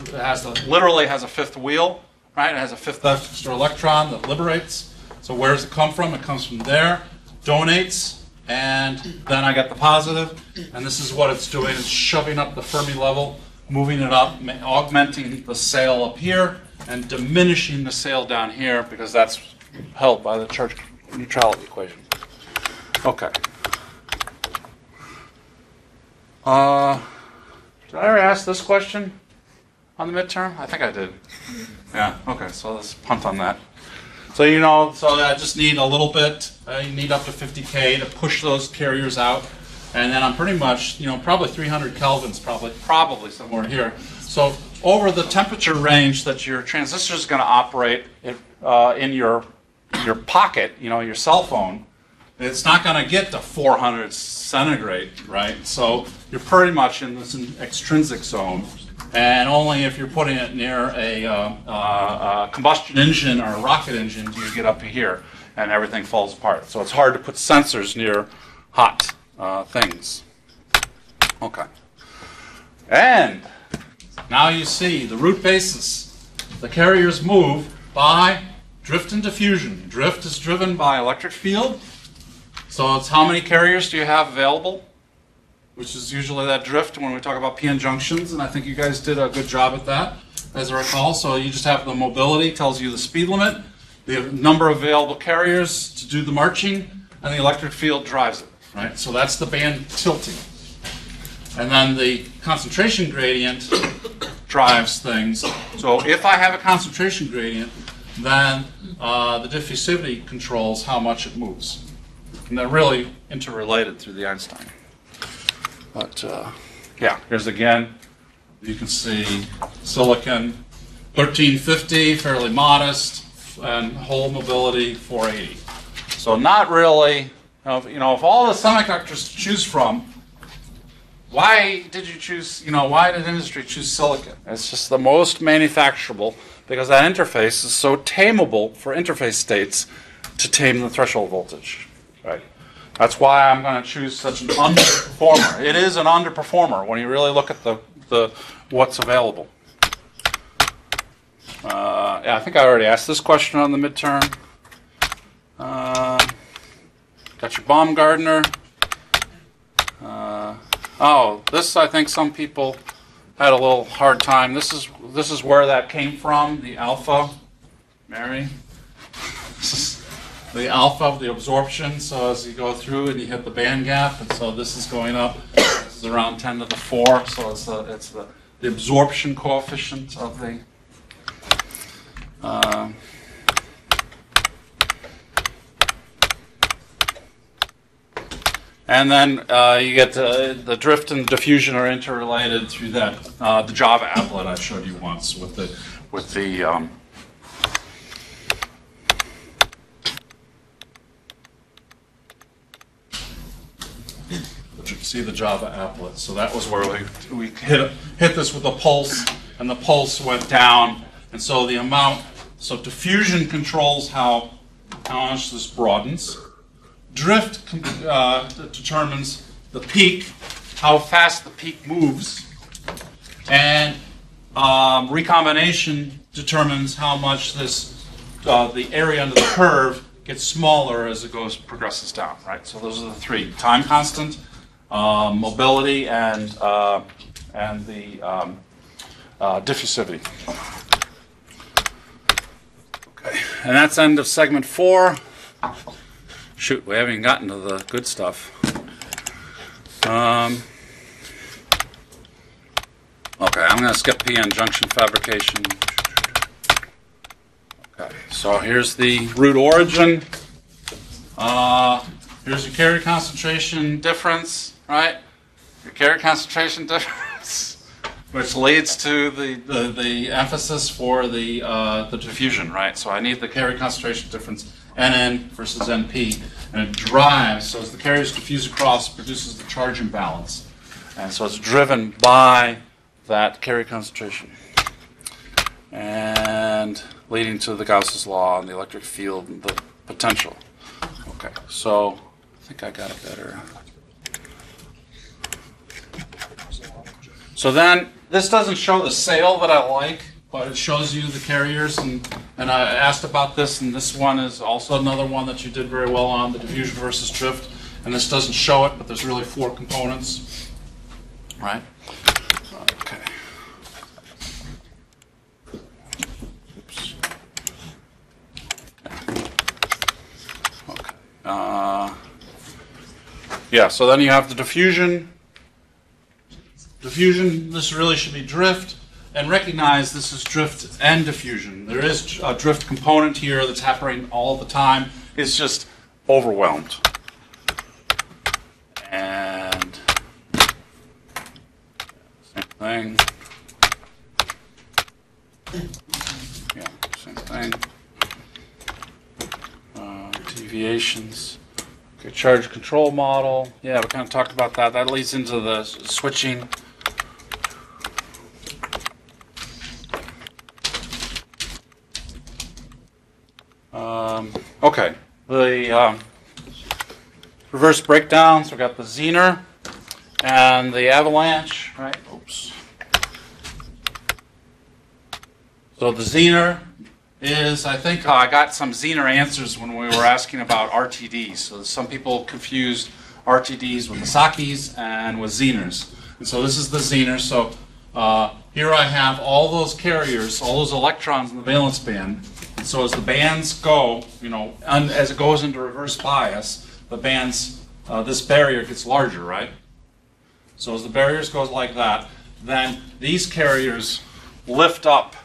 [SPEAKER 1] literally has a fifth wheel, right? It has a fifth extra electron that liberates. So where does it come from? It comes from there, donates, and then I get the positive. And this is what it's doing. It's shoving up the Fermi level, moving it up, augmenting the sail up here, and diminishing the sail down here, because that's held by the charge neutrality equation. Okay. Did I ever ask this question on the midterm? I think I did. Yeah, okay, so let's punt on that. So so I just need a little bit, you need up to 50K to push those carriers out. And then I'm pretty much, probably 300 Kelvin's probably somewhere here. So over the temperature range that your transistor is going to operate in your pocket, your cell phone, it's not going to get to 400 centigrade, right? So you're pretty much in this extrinsic zone, and only if you're putting it near a combustion engine or a rocket engine do you get up to here, and everything falls apart. So it's hard to put sensors near hot things. Okay. And now you see the root basis. The carriers move by Drift and diffusion. Drift is driven by electric field. So it's how many carriers do you have available, which is usually that drift when we talk about PN junctions, and I think you guys did a good job at that, as I recall. So you just have the mobility, tells you the speed limit, the number of available carriers to do the marching, and the electric field drives it, right? So that's the band tilting. And then the concentration gradient drives things. So if I have a concentration gradient, then the diffusivity controls how much it moves. And they're really interrelated through the Einstein. But yeah, here's again, you can see silicon 1350, fairly modest, and whole mobility 480. So not really, you know, if all the semiconductors to choose from, why did you choose, you know, why did industry choose silicon? It's just the most manufacturable because that interface is so tameable for interface states to tame the threshold voltage, right? That's why I'm going to choose such an underperformer. It is an underperformer when you really look at the what's available. Yeah, I think I already asked this question on the midterm. Got your Baumgartner. Oh, this I think some people had a little hard time. This is where that came from, the alpha, Mary. This is the alpha of the absorption. So as you go through and you hit the band gap, and so this is going up. This is around 10 to the 4. So it's the absorption coefficient of the. And then you get the drift and diffusion are interrelated through that the Java applet I showed you once with the see the Java applet. So that was where we hit this with a pulse, and the pulse went down, and so the amount. So diffusion controls how much this broadens. Drift determines the peak, how fast the peak moves, and recombination determines how much this the area under the curve gets smaller as it progresses down. Right. So those are the three: time constant, mobility, and the diffusivity. Okay, and that's end of segment 4. Shoot, we haven't even gotten to the good stuff. Okay, I'm going to skip PN junction fabrication. Okay, so here's the root origin. Here's your carrier concentration difference, right? Your carrier concentration difference, which leads to the emphasis for the diffusion, right? So I need the carrier concentration difference. Nn versus Np, and it drives, so as the carriers diffuse across, it produces the charge imbalance. And so it's driven by that carrier concentration. And leading to the Gauss's law and the electric field and the potential. Okay, so I think I got it better. So then, this doesn't show the sale that I like, but it shows you the carriers, and I asked about this, and this one is also another one that you did very well on, the diffusion versus drift, and this doesn't show it, but there's really 4 components, right? Okay. Oops. Okay. Yeah, so then you have the diffusion. Diffusion, this really should be drift. And recognize this is drift and diffusion. There is a drift component here that's happening all the time. It's just overwhelmed. And same thing. Yeah, same thing. Deviations. Okay, charge control model. Yeah, we kind of talked about that. That leads into the switching. Okay, the reverse breakdowns. We got the Zener and the avalanche, right? Oops. So the Zener is, I think I got some Zener answers when we were asking about RTDs. So some people confused RTDs with Misakis and with Zeners. And so this is the Zener. So here I have all those carriers, all those electrons in the valence band. And so as the bands go, you know, as it goes into reverse bias, the bands, this barrier gets larger, right? So as the barriers goes like that, then these carriers lift up.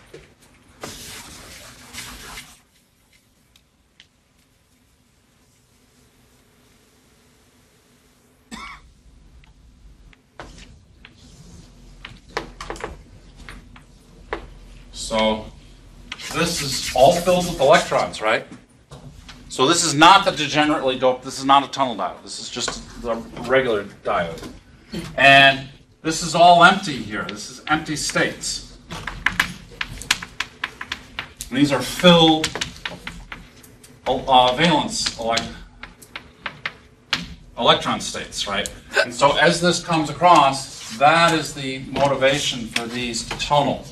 [SPEAKER 1] So this is all filled with electrons, right? So this is not the degenerately doped, this is not a tunnel diode. This is just the regular diode. And this is all empty here. This is empty states. And these are filled valence electron states, right? And so as this comes across, that is the motivation for these to tunnel.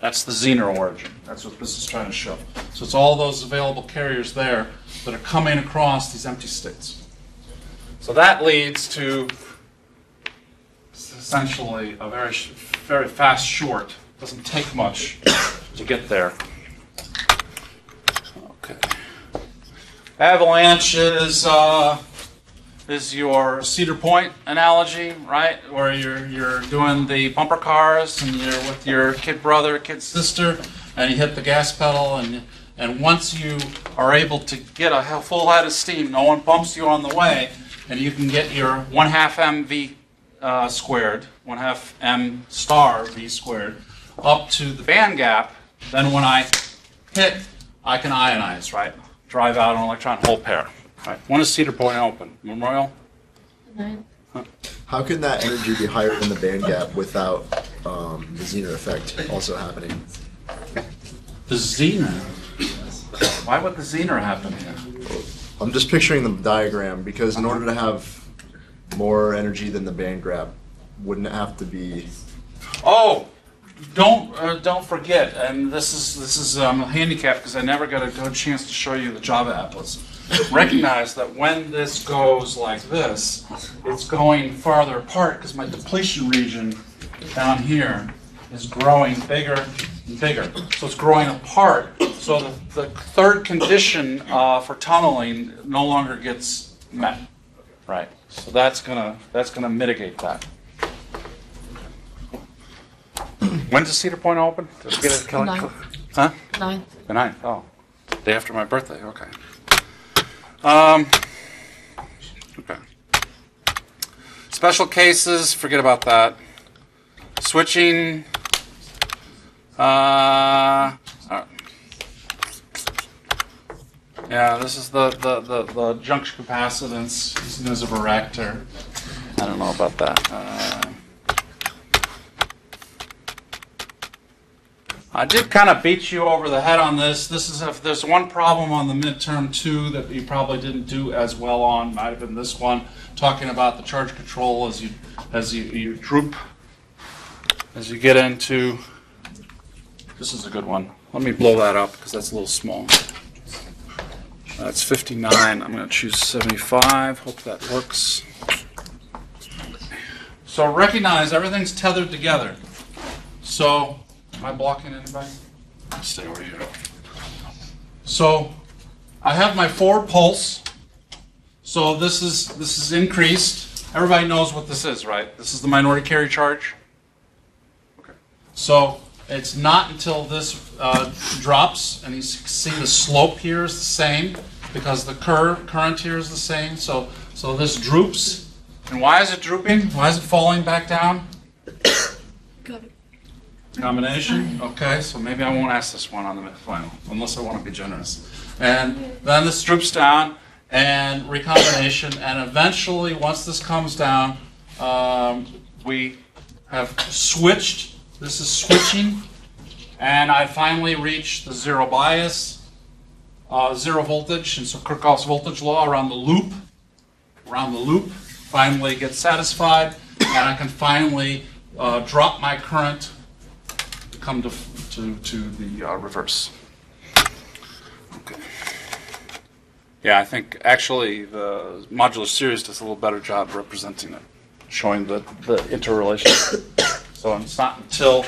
[SPEAKER 1] That's the Zener origin. That's what this is trying to show. So it's all those available carriers there that are coming across these empty states. So that leads to essentially a very fast short. Doesn't take much to get there. Okay. Avalanche is your Cedar Point analogy, right? Where you're doing the bumper cars and you're with your kid brother, kid sister, and you hit the gas pedal, and once you are able to get a full head of steam, no one bumps you on the way, and you can get your 1/2 mv squared, 1/2 m star v squared, up to the band gap. Then when I hit, I can ionize, right? Drive out an electron hole pair. Right. When is Cedar Point open? Memorial?
[SPEAKER 3] 9.
[SPEAKER 6] How can that energy be higher than the band gap without the Zener effect also happening?
[SPEAKER 1] The Zener? Why would the Zener happen here?
[SPEAKER 6] I'm just picturing the diagram because in order to have more energy than the band gap, wouldn't it have to be?
[SPEAKER 1] Oh, don't forget, and this is handicapped because I never got a good chance to show you the Java atlas. Recognize that when this goes like this, it's going farther apart because my depletion region down here is growing bigger and bigger. So it's growing apart. So the third condition for tunneling no longer gets met. Right. So that's gonna mitigate that. When does Cedar Point open? Did we get it, Kelly?
[SPEAKER 3] 9.
[SPEAKER 1] Huh?
[SPEAKER 3] 9.
[SPEAKER 1] The 9th. Oh, day after my birthday. Okay. Okay. Special cases, forget about that. Switching. Yeah, this is the junction capacitance using as a varactor. I don't know about that. I did kind of beat you over the head on this. This is if there's one problem on the midterm 2 that you probably didn't do as well on, might have been this one, talking about the charge control as you droop, as you get into. This is a good one. Let me blow that up because that's a little small. That's 59. I'm going to choose 75. Hope that works. So recognize everything's tethered together. So. Am I blocking anybody? I'll stay over here. So I have my forward pulse. So this is increased. Everybody knows what this is, right? This is the minority carry charge. Okay. So it's not until this drops, and you see the slope here is the same because the current here is the same. So this droops. And why is it drooping? Why is it falling back down? Combination? Okay, so maybe I won't ask this one on the final, unless I want to be generous. And then this droops down, and recombination, and eventually, once this comes down, we have switched. This is switching, and I finally reach the zero bias, zero voltage, and so Kirchhoff's voltage law around the loop finally gets satisfied, and I can finally drop my current, come to the reverse. Yeah, I think actually the modular series does a little better job representing it, showing the interrelationship. So it's not until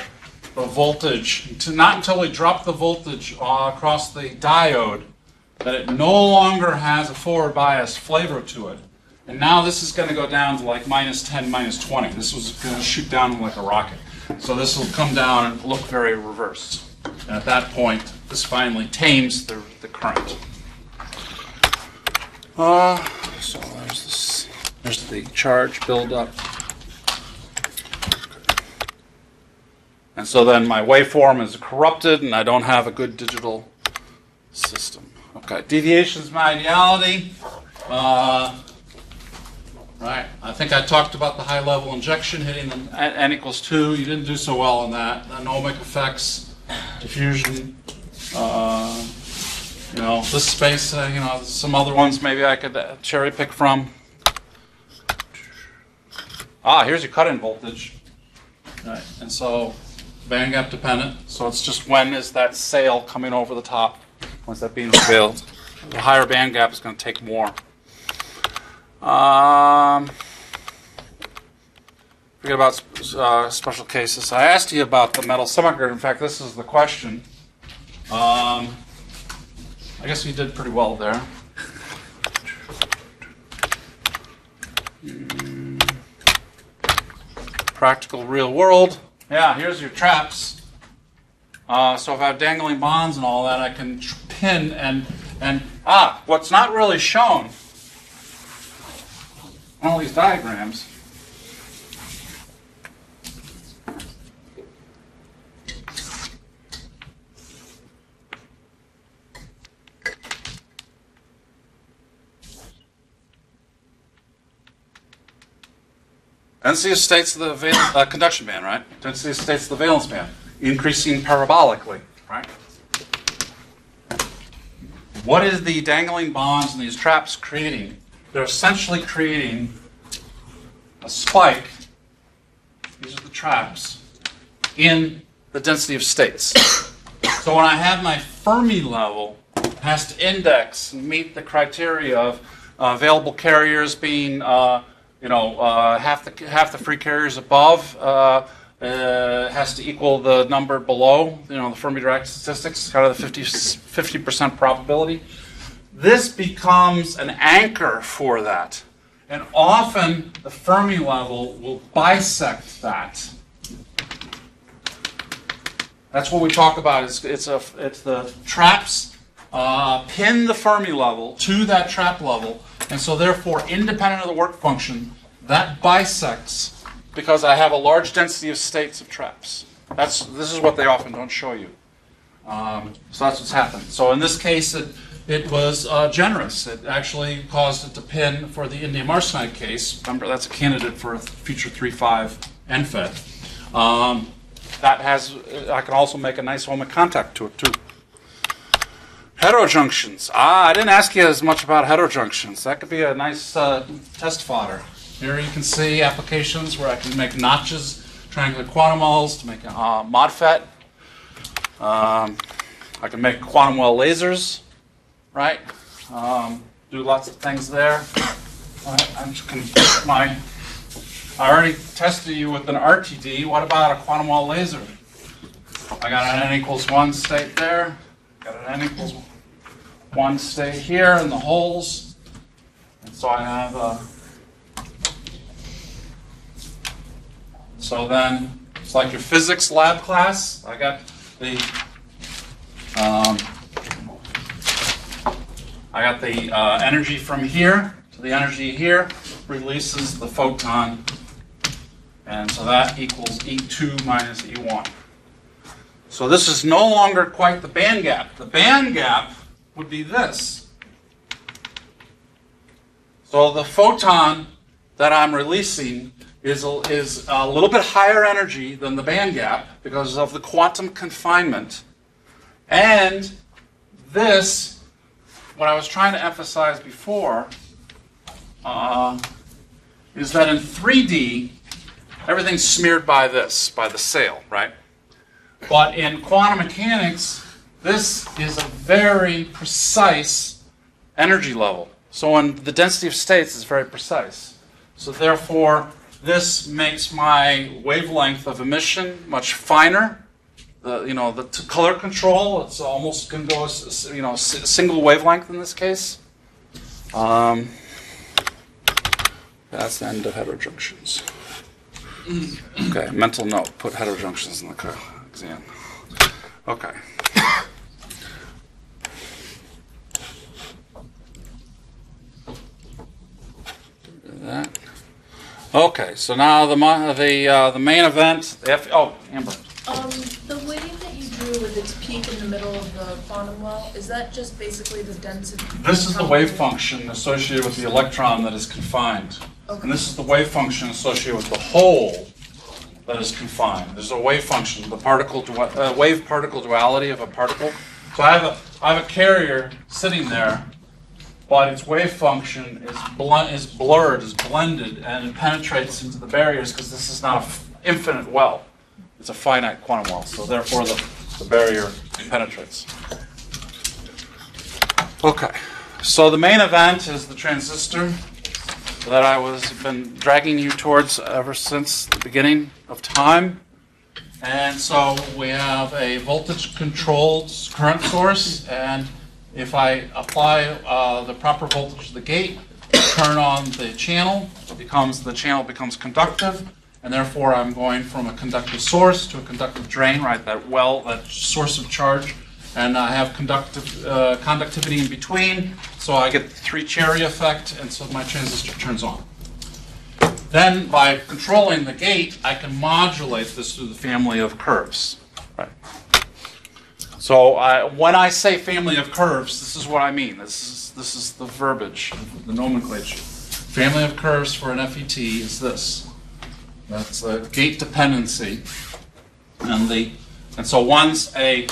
[SPEAKER 1] the voltage, not until we drop the voltage across the diode that it no longer has a forward bias flavor to it. And now this is going to go down to like minus 10, minus 20. This was going to shoot down like a rocket. So this will come down and look very reversed. And at that point, this finally tames the current. So there's this. There's the charge buildup. And so then my waveform is corrupted, and I don't have a good digital system. Okay, deviations from ideality. Right, I think I talked about the high-level injection hitting them at n equals 2. You didn't do so well on that. Anomic effects, diffusion, this space, some other ones maybe I could cherry pick from. Here's your cut-in voltage. Right, and so band gap dependent. So it's just when is that sail coming over the top? When's that being revealed? The higher band gap is going to take more. Forget about special cases. I asked you about the metal semiconductor. In fact, this is the question. I guess you did pretty well there. Practical real world. Yeah, here's your traps. So if I have dangling bonds and all that, I can pin and what's not really shown on all these diagrams density of states of the conduction band, right? Density of states of the valence band, increasing parabolically, right? What is the dangling bonds in these traps creating? They're essentially creating a spike, these are the traps, in the density of states. So when I have my Fermi level, it has to index and meet the criteria of available carriers being half the free carriers above has to equal the number below, the Fermi Dirac statistics, kind of the 50% probability. This becomes an anchor for that. And often the Fermi level will bisect that. That's what we talk about. It's the traps pin the Fermi level to that trap level, and so therefore, independent of the work function, that bisects because I have a large density of states of traps. This is what they often don't show you. So that's what's happened. So in this case, it was generous. It actually caused it to pin for the indium arsenide case. Remember, that's a candidate for a future 3.5 MFET. I can also make a nice ohmic contact to it too. Heterojunctions. I didn't ask you as much about heterojunctions. That could be a nice test fodder. Here you can see applications where I can make notches, triangular quantum wells to make a MODFET. I can make quantum well lasers, right? Do lots of things there. I'm just going to I already tested you with an RTD. What about a quantum well laser? I got an n equals 1 state there. Got an n equals 1 state here in the holes. And so I have so then it's like your physics lab class. I got the energy from here to the energy here releases the photon, and so that equals E2 minus E1. So this is no longer quite the band gap. The band gap would be this. So the photon that I'm releasing is a little bit higher energy than the band gap because of the quantum confinement. And this, what I was trying to emphasize before, is that in 3D, everything's smeared by this, by the sail, right? But in quantum mechanics, this is a very precise energy level. So when the density of states is very precise. So therefore, this makes my wavelength of emission much finer. The color control, it's almost can go single wavelength in this case. That's the end of heterojunctions. Okay, mental note, put heterojunctions in the exam. Okay. That. Okay, so now the main event. Amber.
[SPEAKER 3] The wave that you drew with its peak in the middle of the quantum well, is that just basically the density?
[SPEAKER 1] This is the wave function associated with the electron that is confined.
[SPEAKER 3] Okay.
[SPEAKER 1] And this is the wave function associated with the hole that is confined. There's a wave function, the wave-particle duality of a particle. So I have a carrier sitting there, but its wave function is blurred, is blended, and it penetrates into the barriers because this is not an infinite well. It's a finite quantum well, so therefore the barrier penetrates. Okay, so the main event is the transistor that I been dragging you towards ever since the beginning of time. And so we have a voltage-controlled current source, and if I apply the proper voltage to the gate, turn on the channel, the channel becomes conductive, and therefore I'm going from a conductive source to a conductive drain, right? That source of charge, and I have conductivity in between, so I get the three-cherry effect, and so my transistor turns on. Then, by controlling the gate, I can modulate this through the family of curves. Right. So when I say family of curves, this is what I mean. This is the verbiage, the nomenclature. Family of curves for an FET is this. That's a gate dependency, and so once a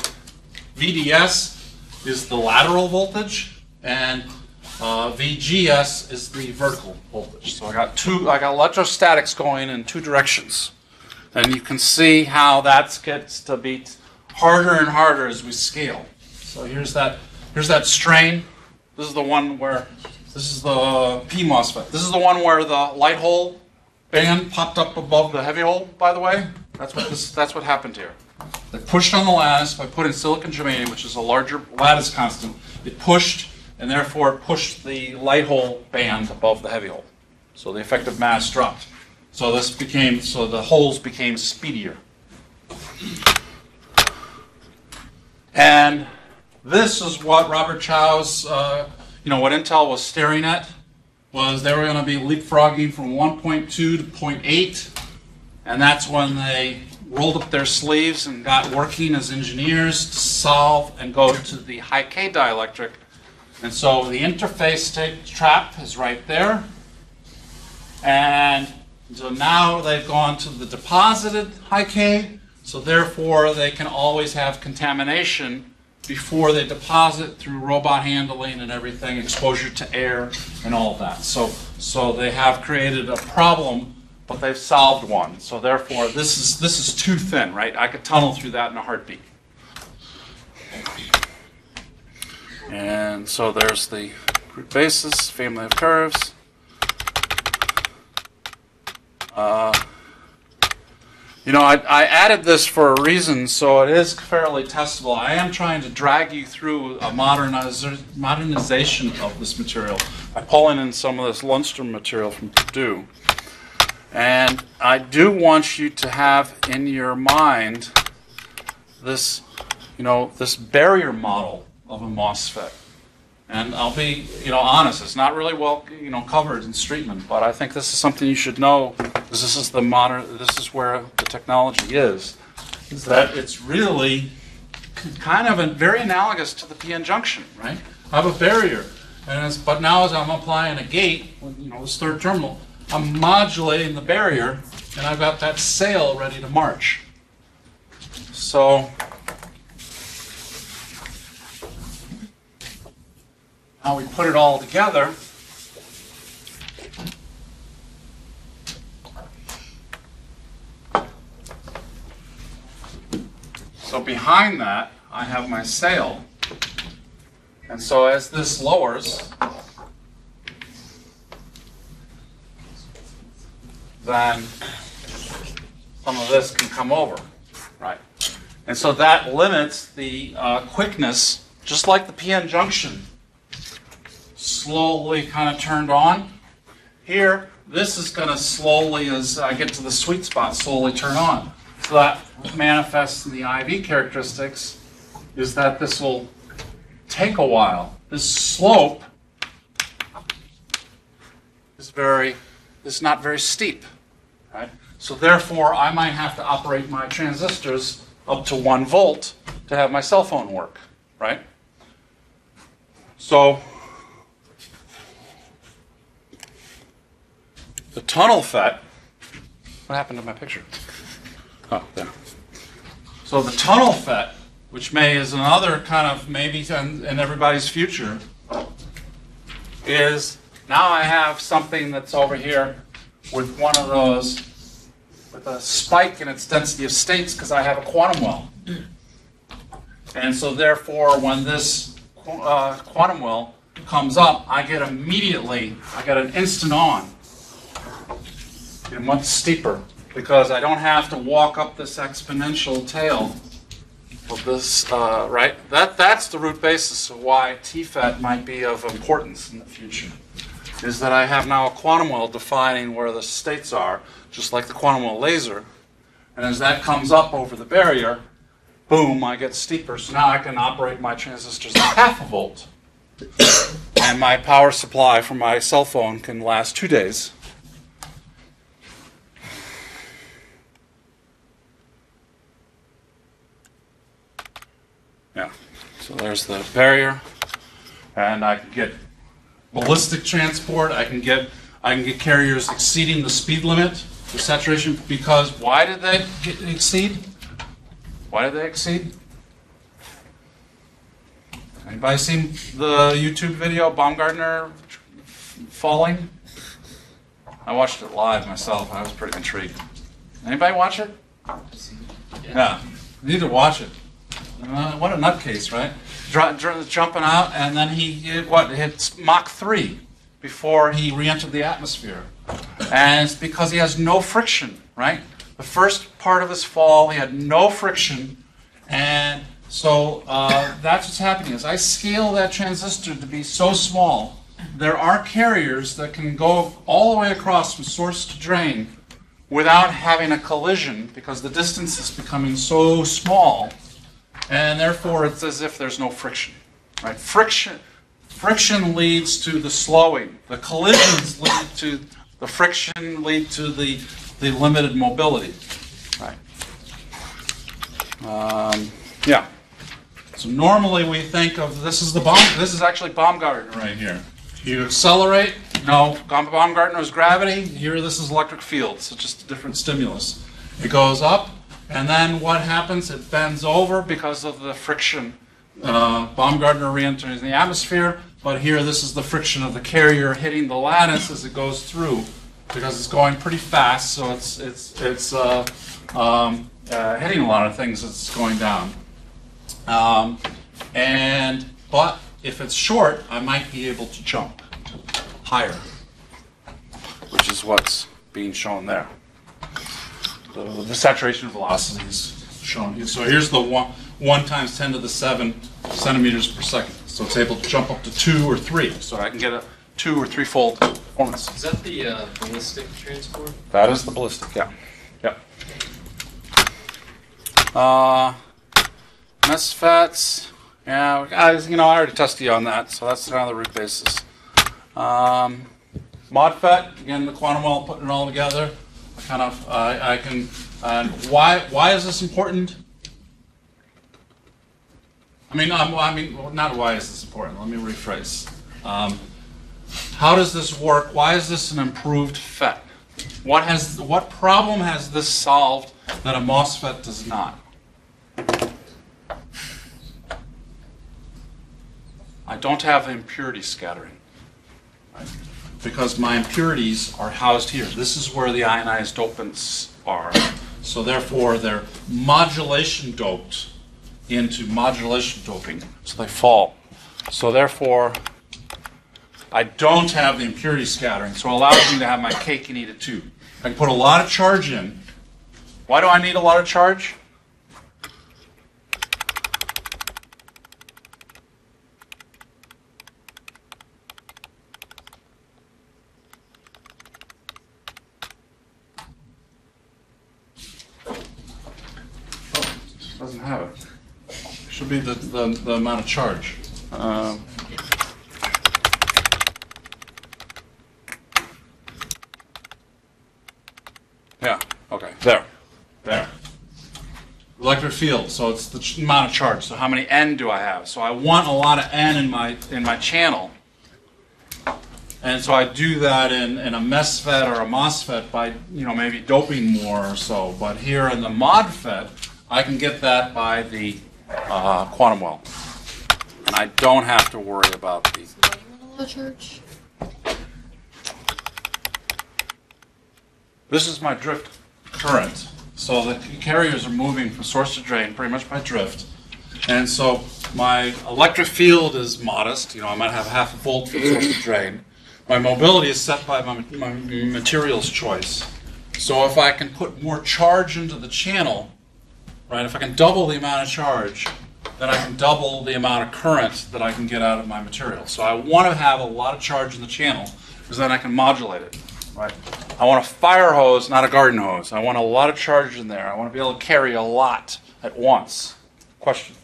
[SPEAKER 1] VDS is the lateral voltage, and VGS is the vertical voltage. So I got electrostatics going in two directions, and you can see how that gets to be harder and harder as we scale. So here's that strain. This is the one where this is the P MOSFET. This is the one where the light hole band popped up above the heavy hole. By the way, that's what happened here. They pushed on the lattice by putting silicon germanium, which is a larger lattice constant. It pushed, and therefore it pushed the light hole band above the heavy hole. So the effective mass dropped. So the holes became speedier. And this is what Robert Chow's, what Intel was staring at, was they were going to be leapfrogging from 1.2 to 0.8, and that's when they rolled up their sleeves and got working as engineers to solve and go to the high K dielectric. And so the interface state trap is right there. And so now they've gone to the deposited high K, so therefore they can always have contamination before they deposit through robot handling and everything, exposure to air and all of that. So they have created a problem, but they've solved one. So therefore this is too thin, right? I could tunnel through that in a heartbeat. And so there's the root basis, family of curves. I added this for a reason, so it is fairly testable. I am trying to drag you through a modernization of this material by pulling in some of this Lundstrom material from Purdue. And I do want you to have in your mind this, this barrier model of a MOSFET. And I'll be, honest, it's not really well, covered in Streetman, but I think this is something you should know, because this is where the technology is that it's really kind of very analogous to the PN junction, right? I have a barrier, but now as I'm applying a gate, this third terminal, I'm modulating the barrier, and I've got that sail ready to march. So now we put it all together. So behind that, I have my sail. And so as this lowers, then some of this can come over, right? And so that limits the quickness, just like the PN junction slowly kind of turned on. Here, this is going to slowly, as I get to the sweet spot, slowly turn on. So that manifests in the IV characteristics is that this will take a while. This slope is not very steep, right? So therefore, I might have to operate my transistors up to 1 volt to have my cell phone work, right? So the tunnel FET, what happened to my picture? Oh, there. So the tunnel FET, which is another kind of maybe in everybody's future, is now I have something that's over here with one of those, with a spike in its density of states because I have a quantum well. And so therefore, when this quantum well comes up, I get an instant on. And much steeper because I don't have to walk up this exponential tail of this, right? That's the root basis of why TFET might be of importance in the future, is that I have now a quantum well defining where the states are, just like the quantum well laser. And as that comes up over the barrier, boom, I get steeper. So now I can operate my transistors at 0.5 volt. And my power supply for my cell phone can last 2 days. Yeah, so there's the barrier, and I can get ballistic transport. I can get carriers exceeding the speed limit, the saturation. Because why did they exceed? Why did they exceed? Anybody seen the YouTube video Baumgartner falling? I watched it live myself. I was pretty intrigued. Anybody watch it? Yeah, you need to watch it. What a nutcase, right? Jumping out, and then he hits Mach 3 before he re-entered the atmosphere. And it's because he has no friction, right? The first part of his fall, he had no friction, and so that's what's happening. As I scale that transistor to be so small, there are carriers that can go all the way across from source to drain without having a collision because the distance is becoming so small. And therefore, it's as if there's no friction, right? Friction leads to the slowing. The collisions lead to the friction, lead to the limited mobility, right? Yeah. So normally we think of this is actually Baumgartner right here. You accelerate. No, Baumgartner is gravity. Here, this is electric field. So just a different stimulus. It goes up. And then what happens? It bends over because of the friction. Baumgartner re-enters the atmosphere, but here this is the friction of the carrier hitting the lattice as it goes through, because it's going pretty fast, so it's hitting a lot of things as it's going down. But if it's short, I might be able to jump higher, which is what's being shown there. The saturation velocity is shown here. So here's the 1 times 10 to the 7 centimeters per second. So it's able to jump up to 2 or 3. So I can get a 2 or 3-fold performance.
[SPEAKER 5] Is that the ballistic transport?
[SPEAKER 1] That is the ballistic, yeah. Yep. MOSFETs, yeah, I already tested you on that, so that's kind of the root basis. MODFET, again, the quantum well, putting it all together. I can. Why is this important? Not why is this important. Let me rephrase. How does this work? Why is this an improved FET? What problem has this solved that a MOSFET does not? I don't have impurity scattering. Right? Because my impurities are housed here. This is where the ionized dopants are. So therefore, they're modulation doped into modulation doping. So they fall. So therefore, I don't have the impurity scattering, so it allows me to have my cake and eat it too. I can put a lot of charge in. Why do I need a lot of charge? Doesn't have it. Should be the amount of charge. Yeah, okay, there. Electric field, so it's the amount of charge. So how many N do I have? So I want a lot of N in my channel. And so I do that in a MESFET or a MOSFET by, maybe doping more or so. But here in the MODFET, I can get that by the quantum well. And I don't have to worry about the...
[SPEAKER 2] Church.
[SPEAKER 1] This is my drift current. So the carriers are moving from source to drain pretty much by drift. And so my electric field is modest. I might have half a volt from source to drain. My mobility is set by my materials choice. So if I can put more charge into the channel, right, if I can double the amount of charge, then I can double the amount of current that I can get out of my material. So I want to have a lot of charge in the channel because then I can modulate it, right? I want a fire hose, not a garden hose. I want a lot of charge in there. I want to be able to carry a lot at once. Question?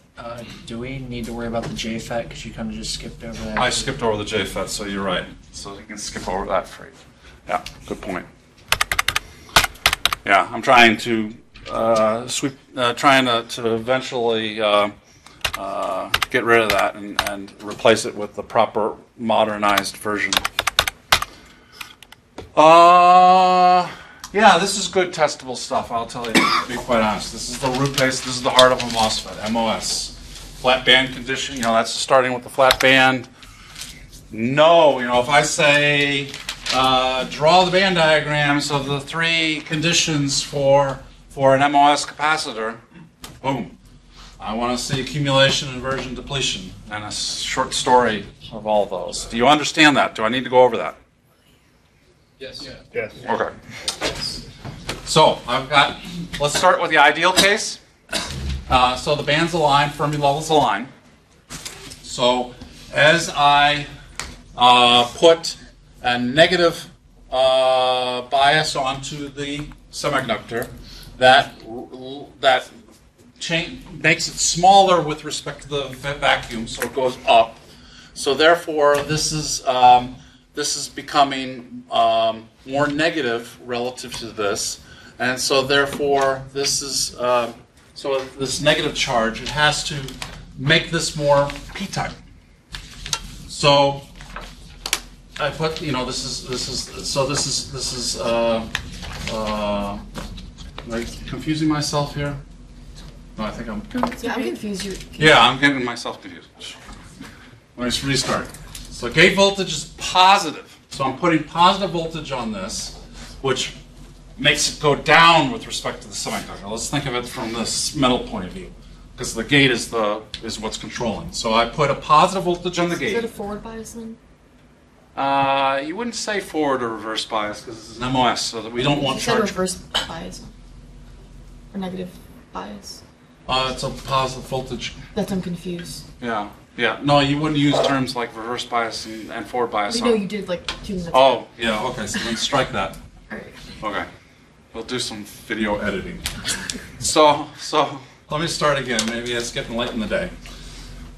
[SPEAKER 4] Do we need to worry about the JFET because you kind of just skipped over that?
[SPEAKER 1] I skipped over the JFET, so you're right. So you can skip over that for you. Yeah, good point. Yeah, I'm trying to to eventually get rid of that and replace it with the proper modernized version. Yeah, this is good testable stuff, I'll tell you, to be quite honest. This is the root base, this is the heart of a MOSFET, MOS. Flat band condition, that's starting with the flat band. No, if I say, draw the band diagrams of the three conditions for an MOS capacitor, boom. I want to see accumulation, inversion, depletion, and a short story of all those. Do you understand that? Do I need to go over that?
[SPEAKER 5] Yes.
[SPEAKER 6] Yes.
[SPEAKER 1] Okay. So let's start with the ideal case. So the bands align, Fermi levels align. So as I put a negative bias onto the semiconductor, that makes it smaller with respect to the vacuum, so it goes up. So therefore, this is becoming more negative relative to this, and so therefore this is so this negative charge. It has to make this more p-type. So I put this is am I confusing myself here? No, I think I'm.
[SPEAKER 2] Yeah, I'm confused.
[SPEAKER 1] Yeah, I'm getting myself confused. Let me restart. So gate voltage is positive. So I'm putting positive voltage on this, which makes it go down with respect to the semiconductor. Let's think of it from this metal point of view, because the gate is what's controlling. So I put a positive voltage on the gate.
[SPEAKER 2] Is that a forward bias then?
[SPEAKER 1] You wouldn't say forward or reverse bias because this is an MOS, so that we don't want
[SPEAKER 2] You said
[SPEAKER 1] charge.
[SPEAKER 2] reverse bias or negative bias.
[SPEAKER 1] It's a positive voltage.
[SPEAKER 2] That's I'm confused.
[SPEAKER 1] Yeah. No, you wouldn't use terms like reverse bias and forward bias.
[SPEAKER 2] We know you did like 2 minutes.
[SPEAKER 1] Oh, yeah. Okay. So then strike that.
[SPEAKER 2] All right.
[SPEAKER 1] Okay. We'll do some video editing. So let me start again. Maybe it's getting late in the day.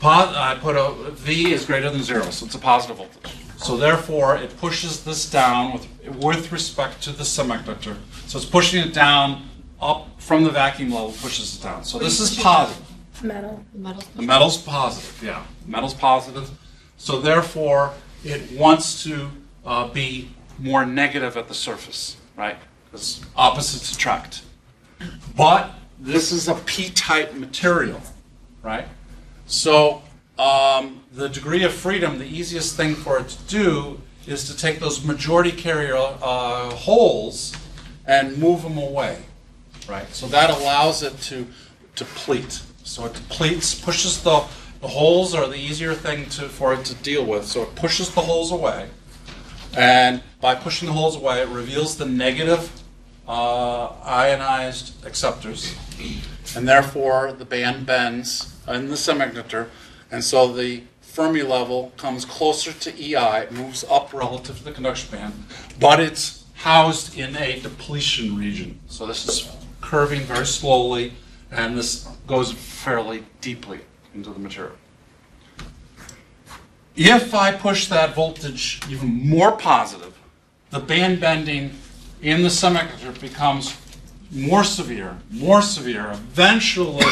[SPEAKER 1] I put a V is greater than 0, so it's a positive voltage. So therefore, it pushes this down with respect to the semiconductor. So it's pushing it down up from the vacuum level, pushes it down. So this is positive.
[SPEAKER 3] Metal.
[SPEAKER 1] The metal's positive, yeah. Metal's positive. So therefore, it wants to be more negative at the surface, right? Because opposites attract. But this is a p-type material, right? So the degree of freedom, the easiest thing for it to do is to take those majority carrier holes and move them away, right? So that allows it to deplete. So it depletes, pushes the The holes are the easier thing for it to deal with, so it pushes the holes away. And by pushing the holes away, it reveals the negative ionized acceptors. And therefore, the band bends in the semiconductor. And so the Fermi level comes closer to EI, it moves up relative to the conduction band. But it's housed in a depletion region. So this is curving very slowly, and this goes fairly deeply into the material. If I push that voltage even more positive, the band bending in the semiconductor becomes more severe, more severe. Eventually,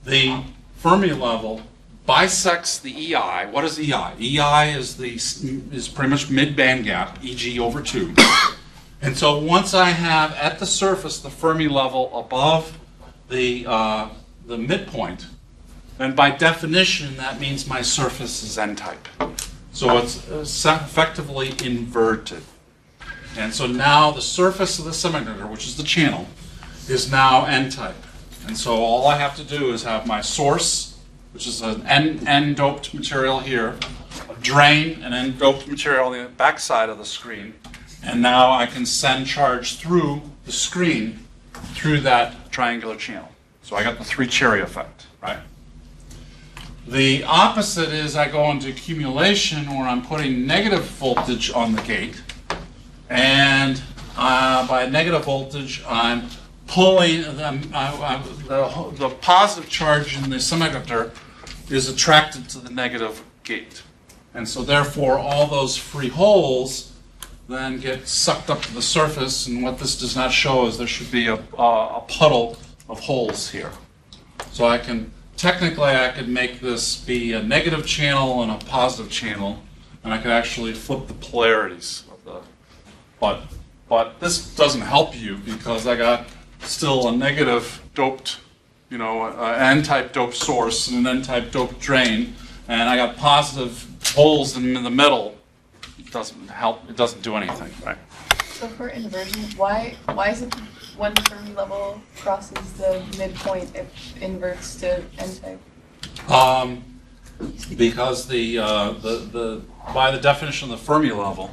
[SPEAKER 1] the Fermi level bisects the EI. What is EI? EI is pretty much mid-band gap, Eg over 2. And so once I have at the surface the Fermi level above the midpoint, then by definition that means my surface is N-type. So it's effectively inverted. And so now the surface of the semiconductor, which is the channel, is now N-type. And so all I have to do is have my source, which is an N-doped material here, a drain, an N-doped material on the back side of the screen, and now I can send charge through the screen through that triangular channel. So I got the three-cherry effect, right? The opposite is I go into accumulation where I'm putting negative voltage on the gate, and by negative voltage I'm pulling the positive charge in the semiconductor is attracted to the negative gate, and so therefore all those free holes then get sucked up to the surface, and what this does not show is there should be a puddle of holes here. So I can technically I could make this be a negative channel and a positive channel, and I could actually flip the polarities of the. But this doesn't help you because I got still a negative doped, an N-type doped source and an N-type doped drain, and I got positive holes in the middle. It doesn't help. It doesn't do anything, right?
[SPEAKER 2] So for inversion, why is it when the Fermi level crosses the midpoint, it inverts to N-type?
[SPEAKER 1] Because by the definition of the Fermi level,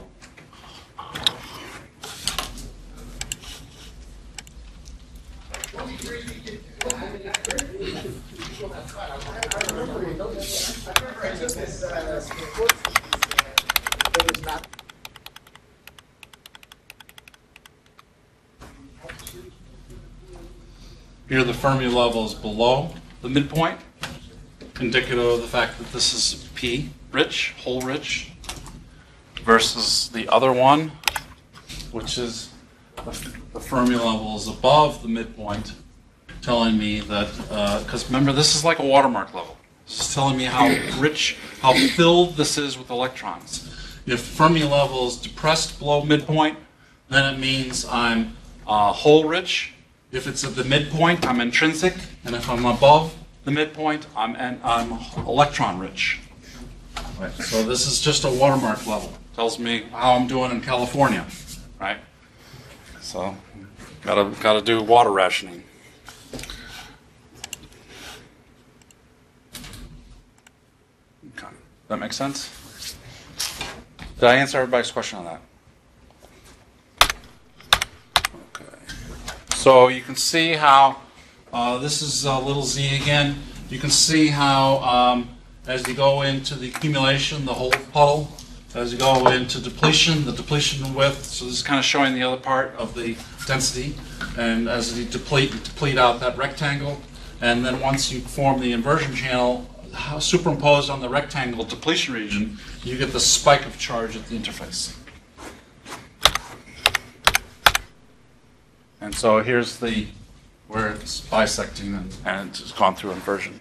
[SPEAKER 1] here the Fermi level is below the midpoint, indicative of the fact that this is P rich, hole rich, versus the other one, which is the Fermi level is above the midpoint, telling me that, because remember this is like a watermark level. This is telling me how rich, how filled this is with electrons. If Fermi level is depressed below midpoint, then it means I'm hole rich. If it's at the midpoint, I'm intrinsic, and if I'm above the midpoint, I'm electron rich. Right. So this is just a watermark level. Tells me how I'm doing in California, right? So gotta do water rationing. Okay. That make sense? Did I answer everybody's question on that? So you can see how, this is little z again, you can see how as you go into the accumulation, the hole puddle, as you go into depletion, the depletion width, so this is kind of showing the other part of the density, and as you deplete out that rectangle, and then once you form the inversion channel, superimposed on the rectangle depletion region, you get the spike of charge at the interface. And so here's where it's bisecting and it's gone through inversion.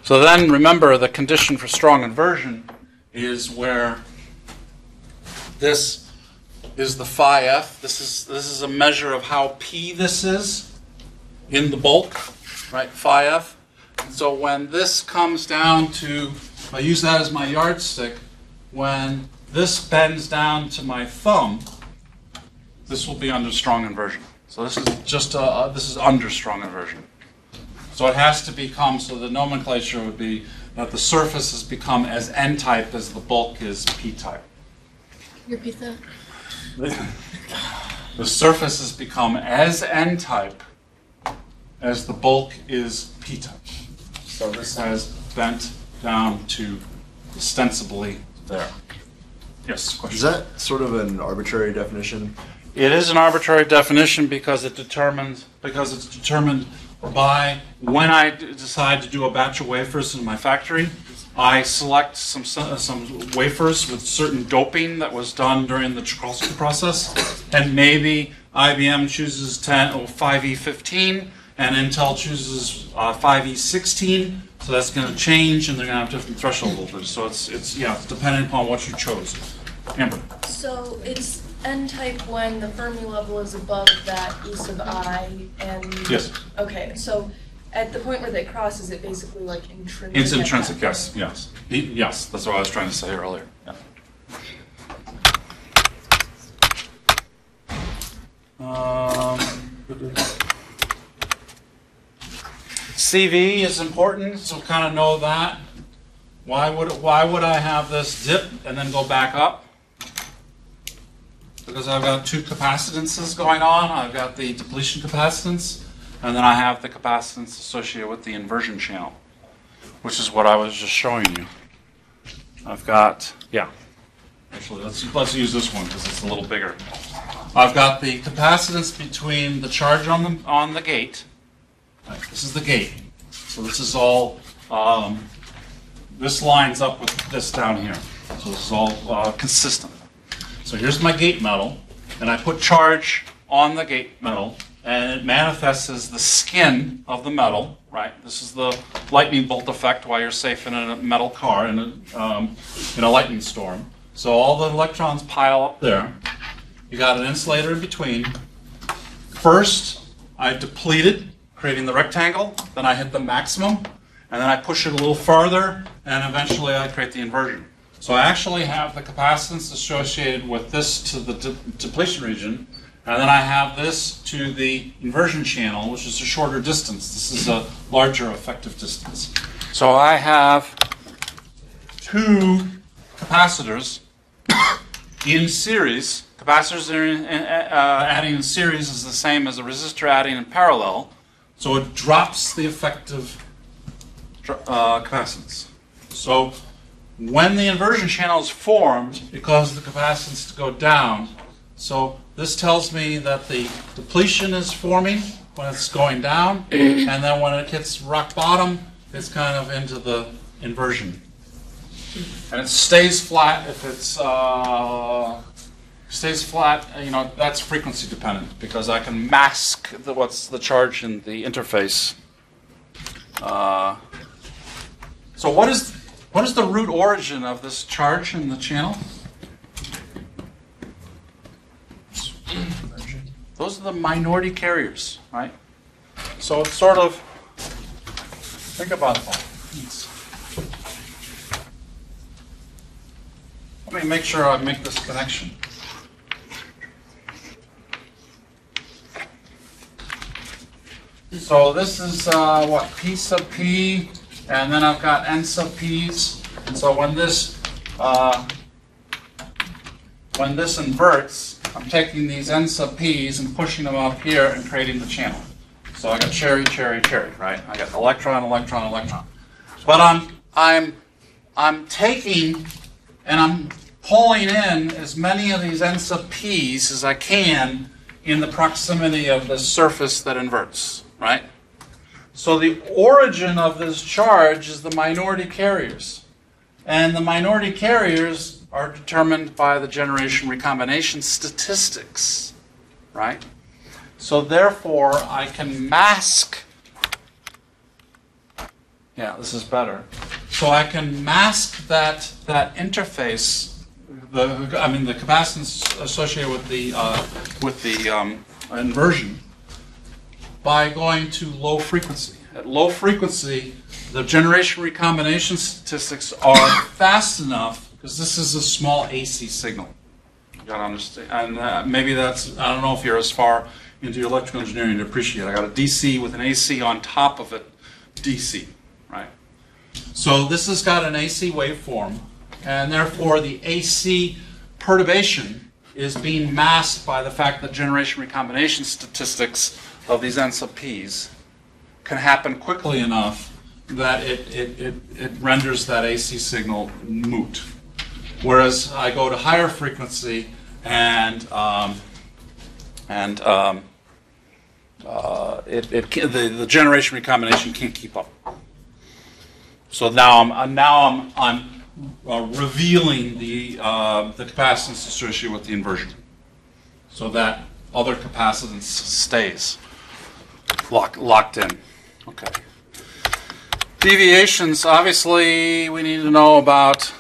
[SPEAKER 1] So then remember the condition for strong inversion is where this is the phi f. This is a measure of how P this is in the bulk, right? Phi f. And so when this comes down to, if I use that as my yardstick, when this bends down to my thumb, this will be under strong inversion. So this is just this is under strong inversion. So it has to become, so the nomenclature would be that the surface has become as N-type as the bulk is P-type.
[SPEAKER 3] Can you repeat that?
[SPEAKER 1] The surface has become as N-type as the bulk is P-type. So this has bent down to ostensibly there. Yes, question?
[SPEAKER 6] Is that sort of an arbitrary definition?
[SPEAKER 1] It is an arbitrary definition because it's determined by when I decide to do a batch of wafers in my factory. I select some wafers with certain doping that was done during the Czochralski process, and maybe IBM chooses 5E15 and Intel chooses 5E16. So that's going to change, and they're going to have different threshold voltages. So it's dependent upon what you chose. Amber.
[SPEAKER 3] So it's N-type when the Fermi level is above that E sub I, and
[SPEAKER 1] Yes.
[SPEAKER 3] Okay, so at the point where they cross, is it basically like intrinsic?
[SPEAKER 1] It's intrinsic, yes, yes. Yes, that's what I was trying to say earlier. Yeah. CV is important, so kind of know that. Why would I have this dip and then go back up? Because I've got two capacitances going on. I've got the depletion capacitance, and then I have the capacitance associated with the inversion channel, which is what I was just showing you. I've got, actually let's use this one because it's a little bigger. I've got the capacitance between the charge on the gate. Right, this is the gate. So this is all, this lines up with this down here. So this is all consistent. So here's my gate metal, and I put charge on the gate metal, and it manifests as the skin of the metal, right? This is the lightning bolt effect while you're safe in a metal car in a lightning storm. So all the electrons pile up there. You got an insulator in between. First, I deplete it, creating the rectangle, then I hit the maximum, and then I push it a little farther, and eventually I create the inversion. So I actually have the capacitance associated with this to the depletion region, and then I have this to the inversion channel, which is a shorter distance. This is a larger effective distance. So I have two capacitors in series. Capacitors adding in series is the same as a resistor adding in parallel. So it drops the effective capacitance. So when the inversion channel is formed, it causes the capacitance to go down. So this tells me that the depletion is forming when it's going down, and then when it hits rock bottom, it's kind of into the inversion. And it stays flat if it's stays flat. That's frequency dependent because I can mask what's the charge in the interface. So what is the root origin of this charge in the channel? Those are the minority carriers, right? So it's sort of, think about that. Let me make sure I make this connection. So this is what, P sub P, and then I've got N sub P's. And so when this inverts, I'm taking these N sub P's and pushing them up here and creating the channel. So I got cherry, cherry, cherry, right? I got electron, electron, electron. But I'm taking and I'm pulling in as many of these N sub P's as I can in the proximity of the surface that inverts, right? So the origin of this charge is the minority carriers. And the minority carriers are determined by the generation recombination statistics, right? So therefore, I can mask, this is better. So I can mask that interface, the capacitance associated with the inversion by going to low frequency. At low frequency, the generation recombination statistics are fast enough because this is a small AC signal. You gotta understand, and maybe that's, I don't know if you're as far into your electrical engineering to appreciate. I got a DC with an AC on top of it, DC, right? So this has got an AC waveform, and therefore the AC perturbation is being masked by the fact that generation recombination statistics of these N sub P's can happen quickly enough that it renders that AC signal moot. Whereas I go to higher frequency and the generation recombination can't keep up. So now I'm revealing the capacitance associated with the inversion, so that other capacitance stays locked in. Okay. Deviations. Obviously, we need to know about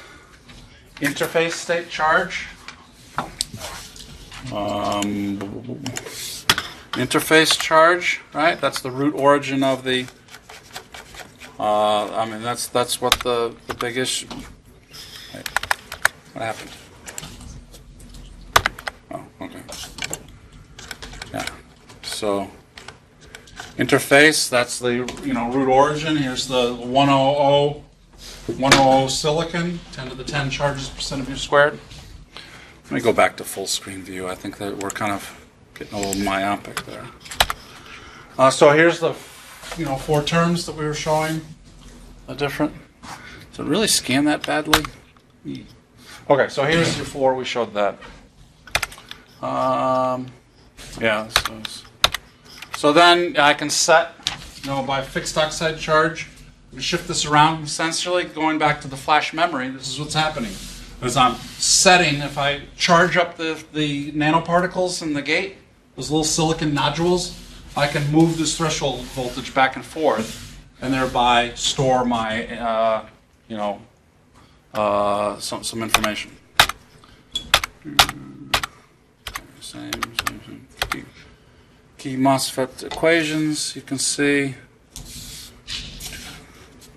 [SPEAKER 1] interface state charge. Interface charge, right? That's the root origin of the. I mean, that's what the big issue. Wait, what happened? Oh, okay. Yeah. So interface. That's the root origin. Here's the 100 silicon, 10 to the 10 charges per centimeter squared. Let me go back to full screen view. I think that we're kind of getting a little myopic there. So here's the 4 terms that we were showing. Different. Does it really scan that badly? Okay, so here's your 4. We showed that. Yeah. So then I can set, by fixed oxide charge. We shift this around. Essentially, going back to the flash memory, this is what's happening. As I'm setting, if I charge up the nanoparticles in the gate, those little silicon nodules, I can move this threshold voltage back and forth, and thereby store my, some information. Same. Key MOSFET equations, you can see.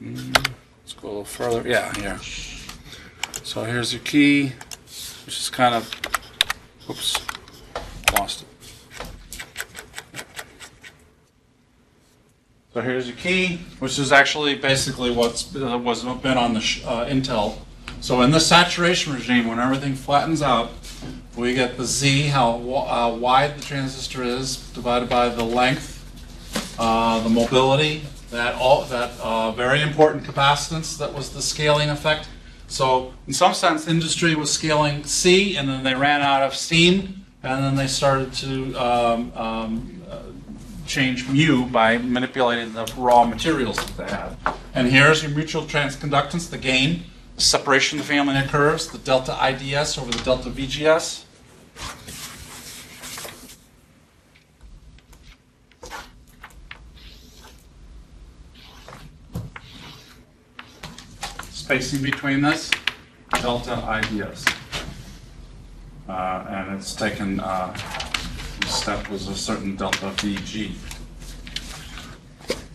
[SPEAKER 1] Let's go a little further. Yeah, here. So here's your key, which is kind of, oops, lost it. So here's your key, which is actually basically what's been on the Intel. So in this saturation regime, when everything flattens out, we get the Z, how wide the transistor is, divided by the length, the mobility, that very important capacitance that was the scaling effect. So in some sense, industry was scaling C, and then they ran out of steam, and then they started to change mu by manipulating the raw materials that they had. And here's your mutual transconductance, the gain, the separation of the family of curves, the delta IDS over the delta VGS. Spacing between this, delta IDS. And it's taken, the step was a certain delta VG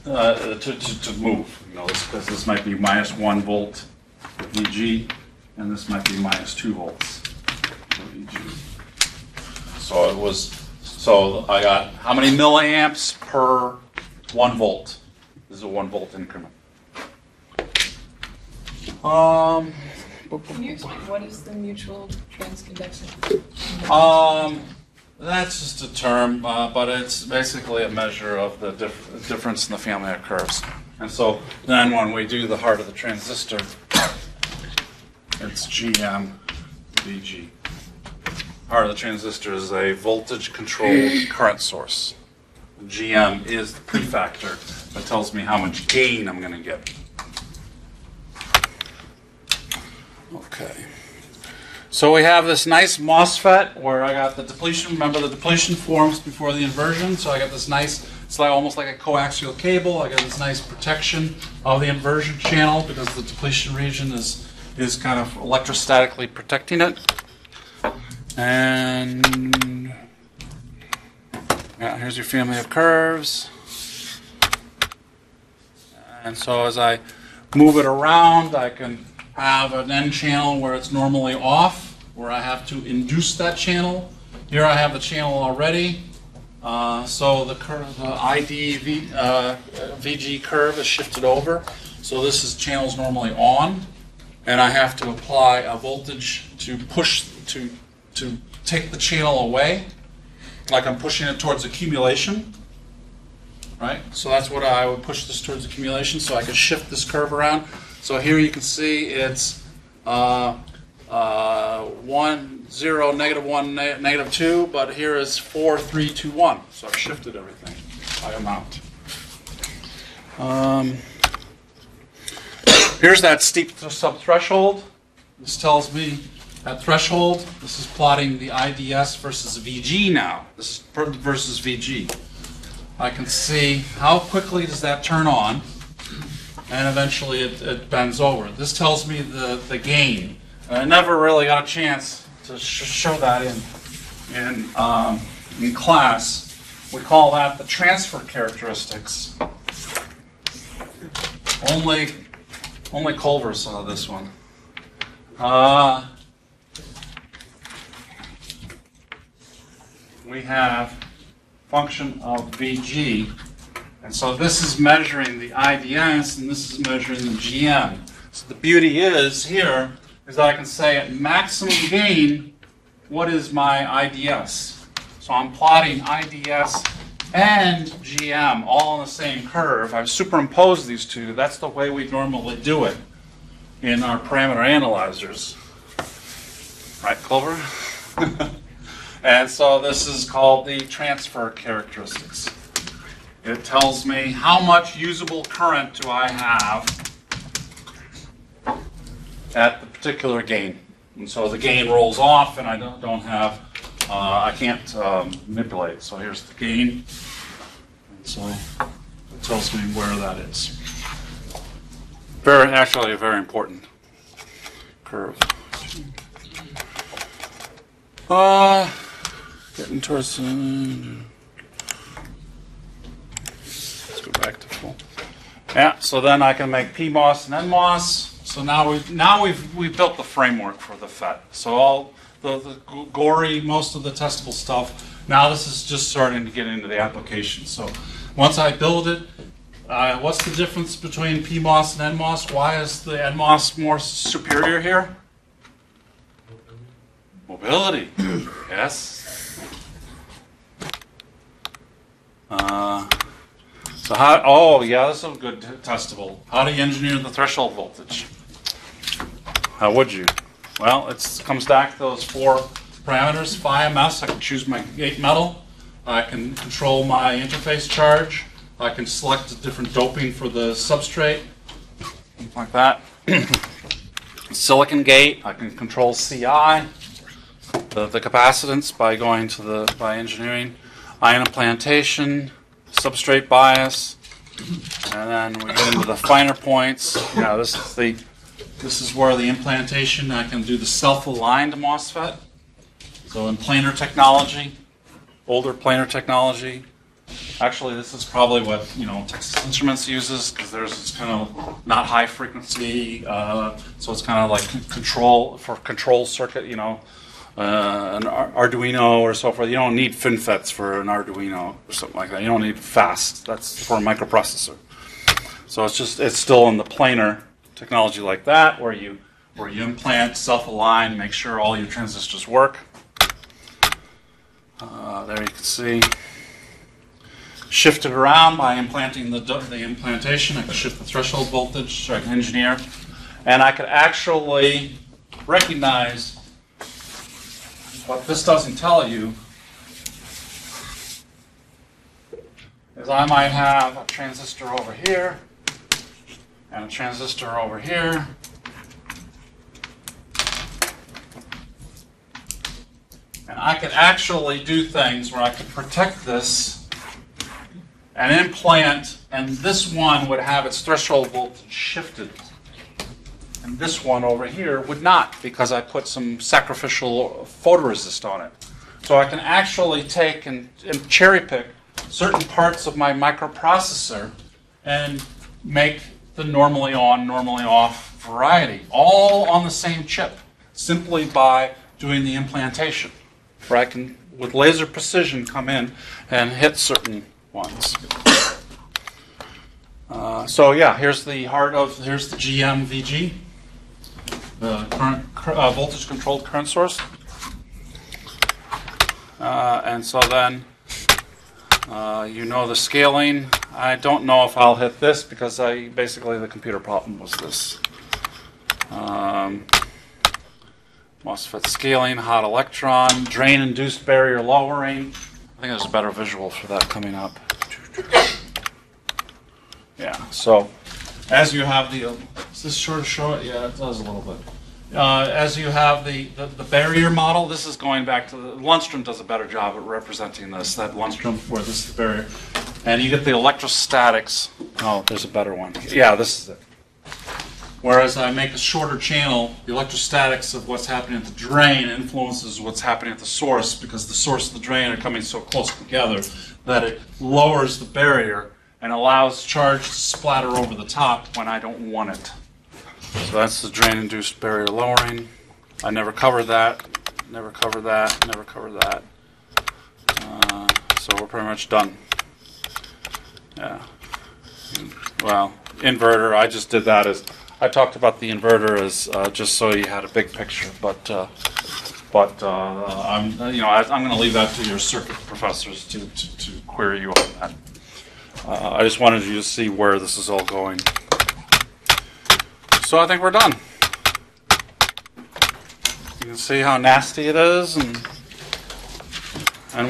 [SPEAKER 1] to move. Because this might be -1 volt for VG, and this might be -2 volts for VG. So I got how many milliamps per 1 volt? This is a 1 volt increment.
[SPEAKER 2] Can you explain what is the mutual transconductance?
[SPEAKER 1] That's just a term, but it's basically a measure of the difference in the family of curves. And so then when we do the heart of the transistor, it's GM VG. Heart of the transistor is a voltage-controlled current source. GM is the prefactor that tells me how much gain I'm going to get. Okay. So we have this nice MOSFET where I got the depletion. Remember, the depletion forms before the inversion. So I got this nice, it's like almost like a coaxial cable. I got this nice protection of the inversion channel because the depletion region is kind of electrostatically protecting it. And yeah, here's your family of curves. And so as I move it around, I can have an N channel where it's normally off, where I have to induce that channel. Here I have the channel already. So the curve, the VG curve is shifted over. So this is channels normally on, and I have to apply a voltage to push to take the channel away, like I'm pushing it towards accumulation. Right? So that's what I would push this towards accumulation, so I could shift this curve around. So here you can see it's 1, 0, negative 1, negative 2, but here is 4, 3, 2, 1. So I've shifted everything by amount. Here's that steep subthreshold. This tells me at threshold, this is plotting the IDS versus VG now. This is versus VG. I can see how quickly does that turn on, and eventually it bends over. This tells me the gain. And I never really got a chance to show that in class. We call that the transfer characteristics. Only Culver saw this one. We have function of VG, and so this is measuring the IDS, and this is measuring the GM. So the beauty is here is that I can say at maximum gain, what is my IDS? So I'm plotting IDS and GM all on the same curve. I've superimposed these two. That's the way we normally do it in our parameter analyzers. Right, Culver? And so this is called the transfer characteristics. It tells me how much usable current do I have at the particular gain. And so the gain rolls off, and I don't have, I can't manipulate. So here's the gain. And so it tells me where that is. Actually a very important curve. Getting towards. Let's go back to full. Yeah. So then I can make PMOS and NMOS. So now we've built the framework for the FET. So all the gory, most of the testable stuff. Now this is just starting to get into the application. So once I build it, what's the difference between PMOS and NMOS? Why is the NMOS more superior here? Mobility. Yes. So how? Oh, yeah, this is a good testable. How do you engineer the threshold voltage? How would you? Well, it comes back to those 4 parameters. Phi ms. I can choose my gate metal. I can control my interface charge. I can select a different doping for the substrate, things like that. Silicon gate. I can control CI. The capacitance by going to by engineering, ion implantation, substrate bias, and then we get into the finer points. You know, this is where the implantation, I can do the self-aligned MOSFET. So in planar technology, older planar technology. Actually, this is probably what Texas Instruments uses, because theirs is kind of not high frequency, so it's kind of like control circuit. An Arduino or so forth. You don't need FinFETs for an Arduino or something like that. You don't need fast. That's for a microprocessor. So it's still in the planar technology like that, where you implant, self-align, make sure all your transistors work. There you can see. Shift it around by implanting the implantation. I can shift the threshold voltage, so I can engineer, and I could actually recognize. What this doesn't tell you is I might have a transistor over here and a transistor over here. And I could actually do things where I could protect this and implant, and this one would have its threshold voltage shifted. And this one over here would not, because I put some sacrificial photoresist on it. So I can actually take and cherry pick certain parts of my microprocessor and make the normally on, normally off variety, all on the same chip, simply by doing the implantation, where I can, with laser precision, come in and hit certain ones. So yeah, here's the GM-VG, the current voltage controlled current source. And so then you know the scaling. I don't know if I'll hit this because basically the computer problem was this. MOSFET scaling, hot electron, drain induced barrier lowering. I think there's a better visual for that coming up. Yeah, so as you have the, does this sort of show it? Yeah, it does a little bit. As you have the barrier model, this is going back to Lundstrom does a better job at representing this, that Lundstrom where this is the barrier. And you get the electrostatics. Oh, there's a better one. Yeah, this is it. Whereas I make a shorter channel, the electrostatics of what's happening at the drain influences what's happening at the source because the source and the drain are coming so close together that it lowers the barrier and allows charge to splatter over the top when I don't want it. So that's the drain-induced barrier lowering. I never covered that, never covered that, never covered that. So we're pretty much done. Yeah. Well, inverter, I just did that as, I talked about the inverter as just so you had a big picture, but I'm going to leave that to your circuit professors to query you on that. I just wanted you to see where this is all going. So I think we're done. You can see how nasty it is and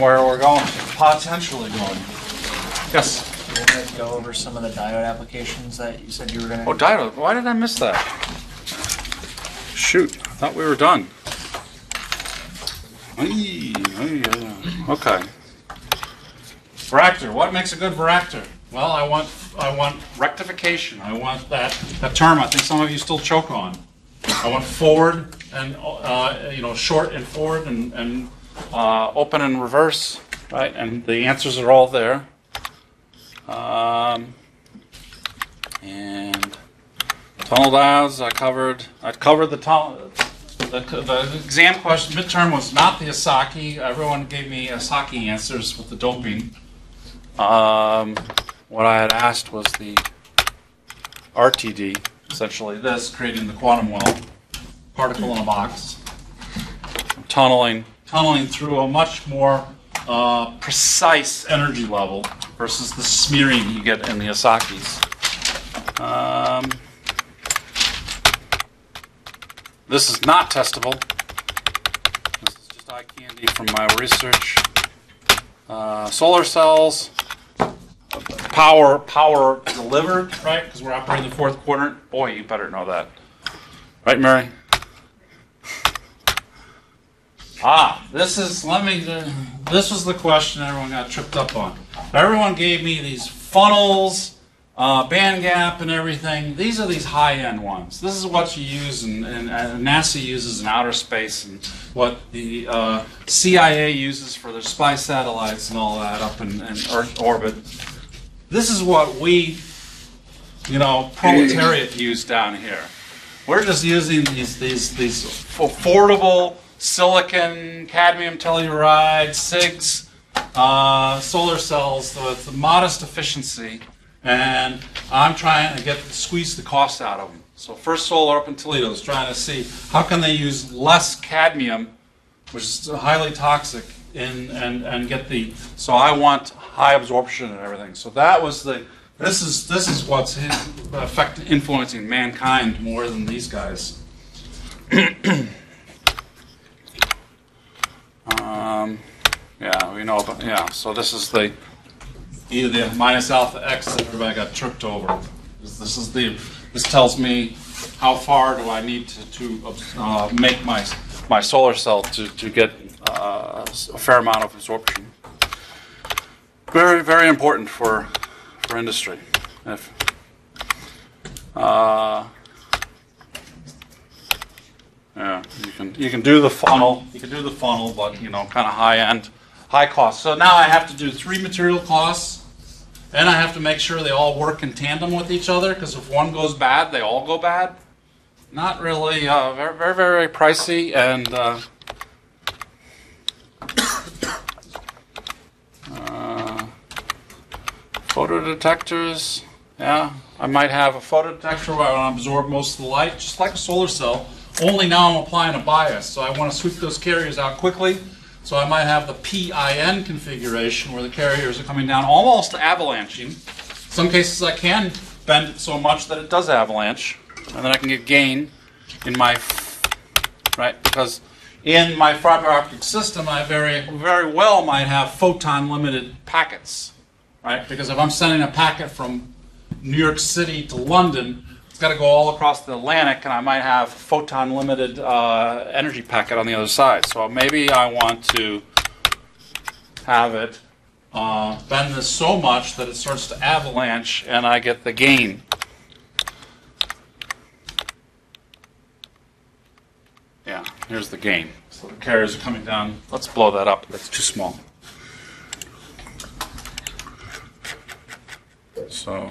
[SPEAKER 1] where we're going, potentially going. Yes?
[SPEAKER 4] We're going to go over some of the diode applications that you said you were going to...
[SPEAKER 1] Oh, diode. Why did I miss that? Shoot. I thought we were done. Okay. Varactor. What makes a good varactor? Well, I want rectification. I want that term I think some of you still choke on. I want forward and short and forward and open and reverse, right? And the answers are all there. And tunnel diodes, I covered the tunnel. The exam question midterm was not the Esaki. Everyone gave me Esaki answers with the doping. What I had asked was the RTD, essentially this, creating the quantum well, particle in a box, tunneling through a much more precise energy level versus the smearing you get in the Esakis. This is not testable. This is just eye candy from my research. Solar cells, power delivered, right? Because we're operating the fourth quadrant. Boy, you better know that. Right, Mary? This was the question everyone got tripped up on. Everyone gave me these funnels, band gap and everything. These are these high-end ones. This is what you use and NASA uses in outer space and what the CIA uses for their spy satellites and all that up in Earth orbit. This is what we, proletariat use down here. We're just using these affordable silicon, cadmium telluride, SIGs, solar cells with modest efficiency, and I'm trying to squeeze the cost out of them. So First Solar up in Toledo is trying to see how can they use less cadmium, which is highly toxic, and get the. So I want high absorption and everything. So that was the. This is what's influencing mankind more than these guys. Yeah, we know about, so this is the minus alpha x that everybody got tripped over. This tells me how far do I need to make my solar cell to get a fair amount of absorption. Very, very important for industry. Yeah, you can do the funnel. You can do the funnel, but kind of high end, high cost. So now I have to do 3 material costs, and I have to make sure they all work in tandem with each other. Because if one goes bad, they all go bad. Not really. Very, very, very pricey and. Photodetectors Yeah, I might have a photodetector where I want to absorb most of the light, just like a solar cell. Only now I'm applying a bias, so I want to sweep those carriers out quickly. So I might have the PIN configuration where the carriers are coming down almost avalanching. In some cases I can bend it so much that it does avalanche, and then I can get gain in my, right, because in my fiber optic system I very well might have photon limited packets, right? Because if I'm sending a packet from New York City to London, it's got to go all across the Atlantic, and I might have photon limited energy packet on the other side. So maybe I want to have it bend this so much that it starts to avalanche and I get the gain. Yeah, here's the gain. So the carriers are coming down. Let's blow that up. That's too small. So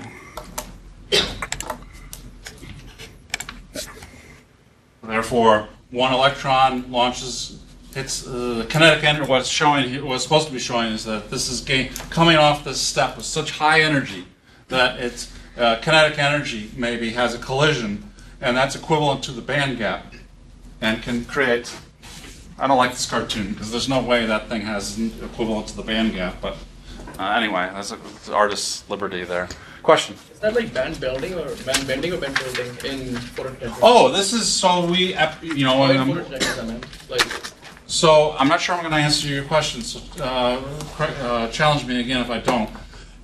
[SPEAKER 1] therefore, one electron launches, hits the kinetic energy. What's supposed to be showing is that this is coming off this step with such high energy that its kinetic energy maybe has a collision, and that's equivalent to the band gap, and can create. I don't like this cartoon because there's no way that thing has equivalent to the band gap, but anyway, that's an artist's liberty there. Question?
[SPEAKER 7] Is that like band bending or band building in photodetectors?
[SPEAKER 1] Oh, this is so we, you know,
[SPEAKER 7] Photodetectors, I meant. Like,
[SPEAKER 1] so I'm not sure I'm going to answer your question. So challenge me again if I don't.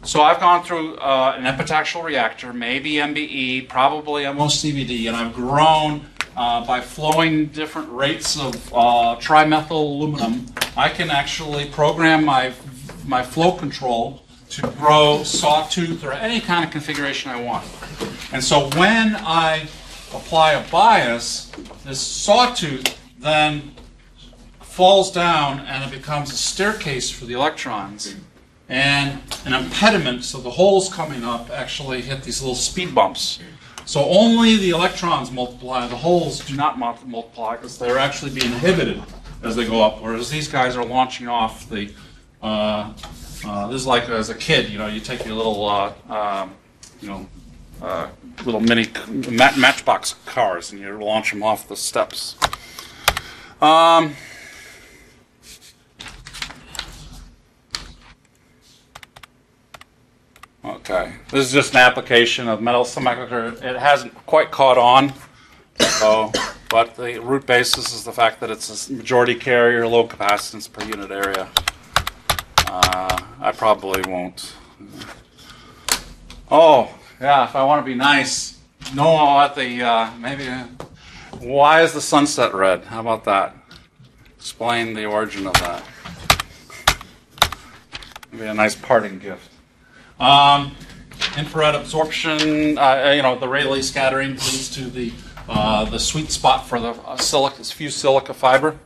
[SPEAKER 1] So I've gone through an epitaxial reactor, maybe MBE, probably MOCVD, and I've grown by flowing different rates of trimethyl aluminum. I can actually program my flow control to grow sawtooth or any kind of configuration I want. And so when I apply a bias, this sawtooth then falls down and it becomes a staircase for the electrons. And an impediment, so the holes coming up actually hit these little speed bumps. So only the electrons multiply, the holes do not multiply because they're actually being inhibited as they go up, whereas these guys are launching off the this is like as a kid, you know, you take your little, little mini matchbox cars and you launch them off the steps. Okay, this is just an application of metal semiconductor. It hasn't quite caught on, so, but the root basis is the fact that it's a majority carrier, low capacitance per unit area. I probably won't. Oh, yeah, if I want to be nice, know what the, maybe, why is the sunset red? How about that? Explain the origin of that. Maybe a nice parting gift. Infrared absorption, the Rayleigh scattering leads to the sweet spot for the fused silica fiber.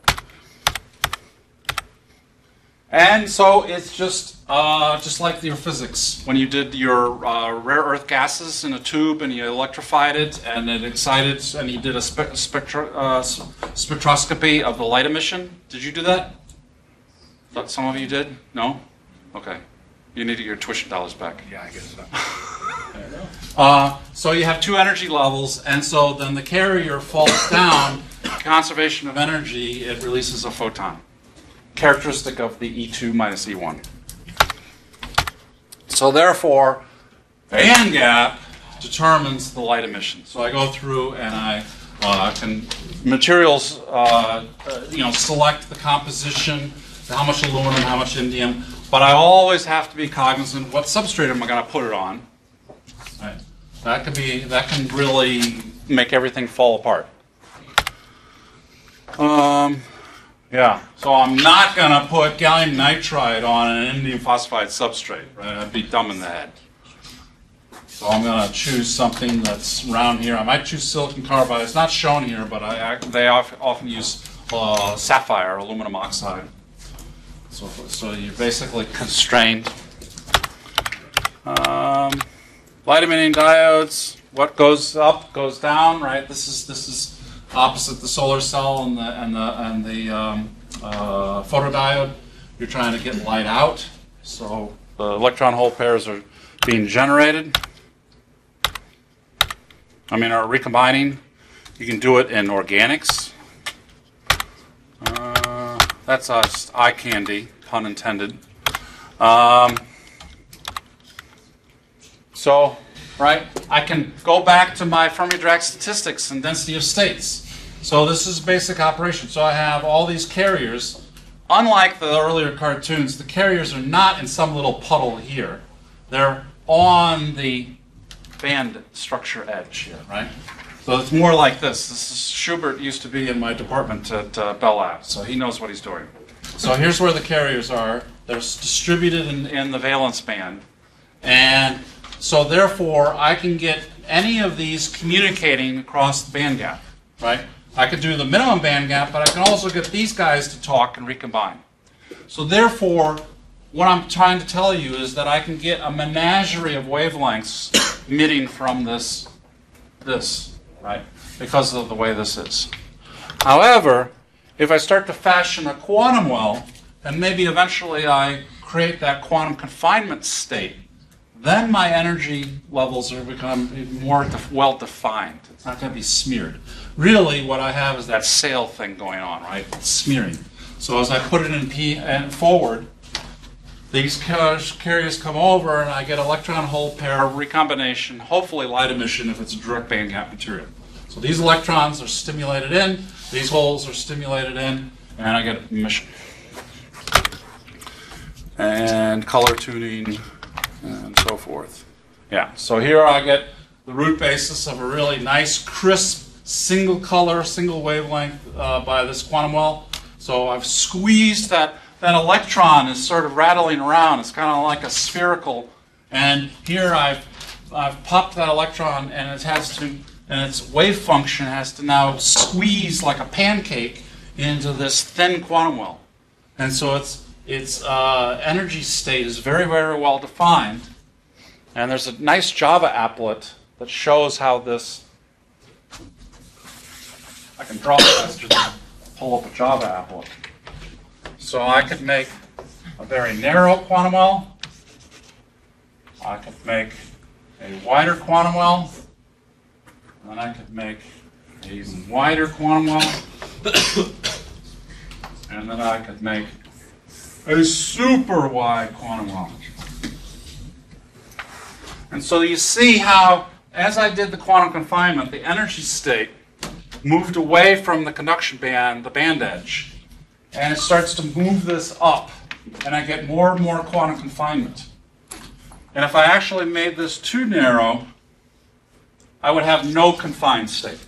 [SPEAKER 1] And so it's just like your physics. When you did your rare earth gases in a tube and you electrified it and it excited and you did a spectroscopy of the light emission. Did you do that? Thought some of you did? No? Okay. You need your tuition dollars back.
[SPEAKER 5] Yeah, I guess so.
[SPEAKER 1] So you have two energy levels, and so then the carrier falls down. Conservation of energy, it releases a photon. Characteristic of the E2 minus E1. So therefore, band gap determines the light emission. So I go through and I can materials, select the composition, how much aluminum, how much indium. But I always have to be cognizant what substrate am I going to put it on. Right. That can really make everything fall apart. Yeah. So I'm not going to put gallium nitride on an indium phosphide substrate. Right. I'd be dumb in the head. So I'm going to choose something that's around here. I might choose silicon carbide. It's not shown here, but they often use sapphire, aluminum oxide. So you're basically constrained. Light emitting diodes. What goes up goes down, right? This is opposite the solar cell and the photodiode. You're trying to get light out, so the electron hole pairs are being generated. or recombining. You can do it in organics. That's just eye candy, pun intended. So, right, I can go back to my Fermi-Dirac statistics and density of states. So this is basic operation. So I have all these carriers. Unlike the earlier cartoons, the carriers are not in some little puddle here. They're on the band structure edge here, right? So it's more like this. This is Schubert used to be in my department at Bell Labs, so he knows what he's doing. So here's where the carriers are. They're distributed in the valence band. And so therefore, I can get any of these communicating across the band gap, right? I could do the minimum band gap, but I can also get these guys to talk and recombine. So therefore, what I'm trying to tell you is that I can get a menagerie of wavelengths emitting from this, right? Because of the way this is. However, if I start to fashion a quantum well, and maybe eventually I create that quantum confinement state, then my energy levels are become more well-defined. It's not going to be smeared. Really, what I have is that sail thing going on, right? It's smearing. So as I put it in P and forward, these carriers come over, and I get electron-hole pair recombination, hopefully light emission if it's a direct band gap material. So these electrons are stimulated in, these holes are stimulated in, and I get emission. And color tuning, and so forth. Yeah, so here I get the root basis of a really nice, crisp, single color, single wavelength by this quantum well. So I've squeezed that electron is sort of rattling around. It's kind of like a spherical. And here I've popped that electron, and it has to, and its wave function has to now squeeze like a pancake into this thin quantum well. And so its energy state is very, very well defined. And there's a nice Java applet that shows how this. I can draw faster than pull up a Java applet. So I could make a very narrow quantum well. I could make a wider quantum well. And I could make an even wider quantum well. And then I could make a super wide quantum well. And so you see how, as I did the quantum confinement, the energy state moved away from the conduction band, the band edge, and it starts to move this up, and I get more and more quantum confinement. And if I actually made this too narrow, I would have no confined state.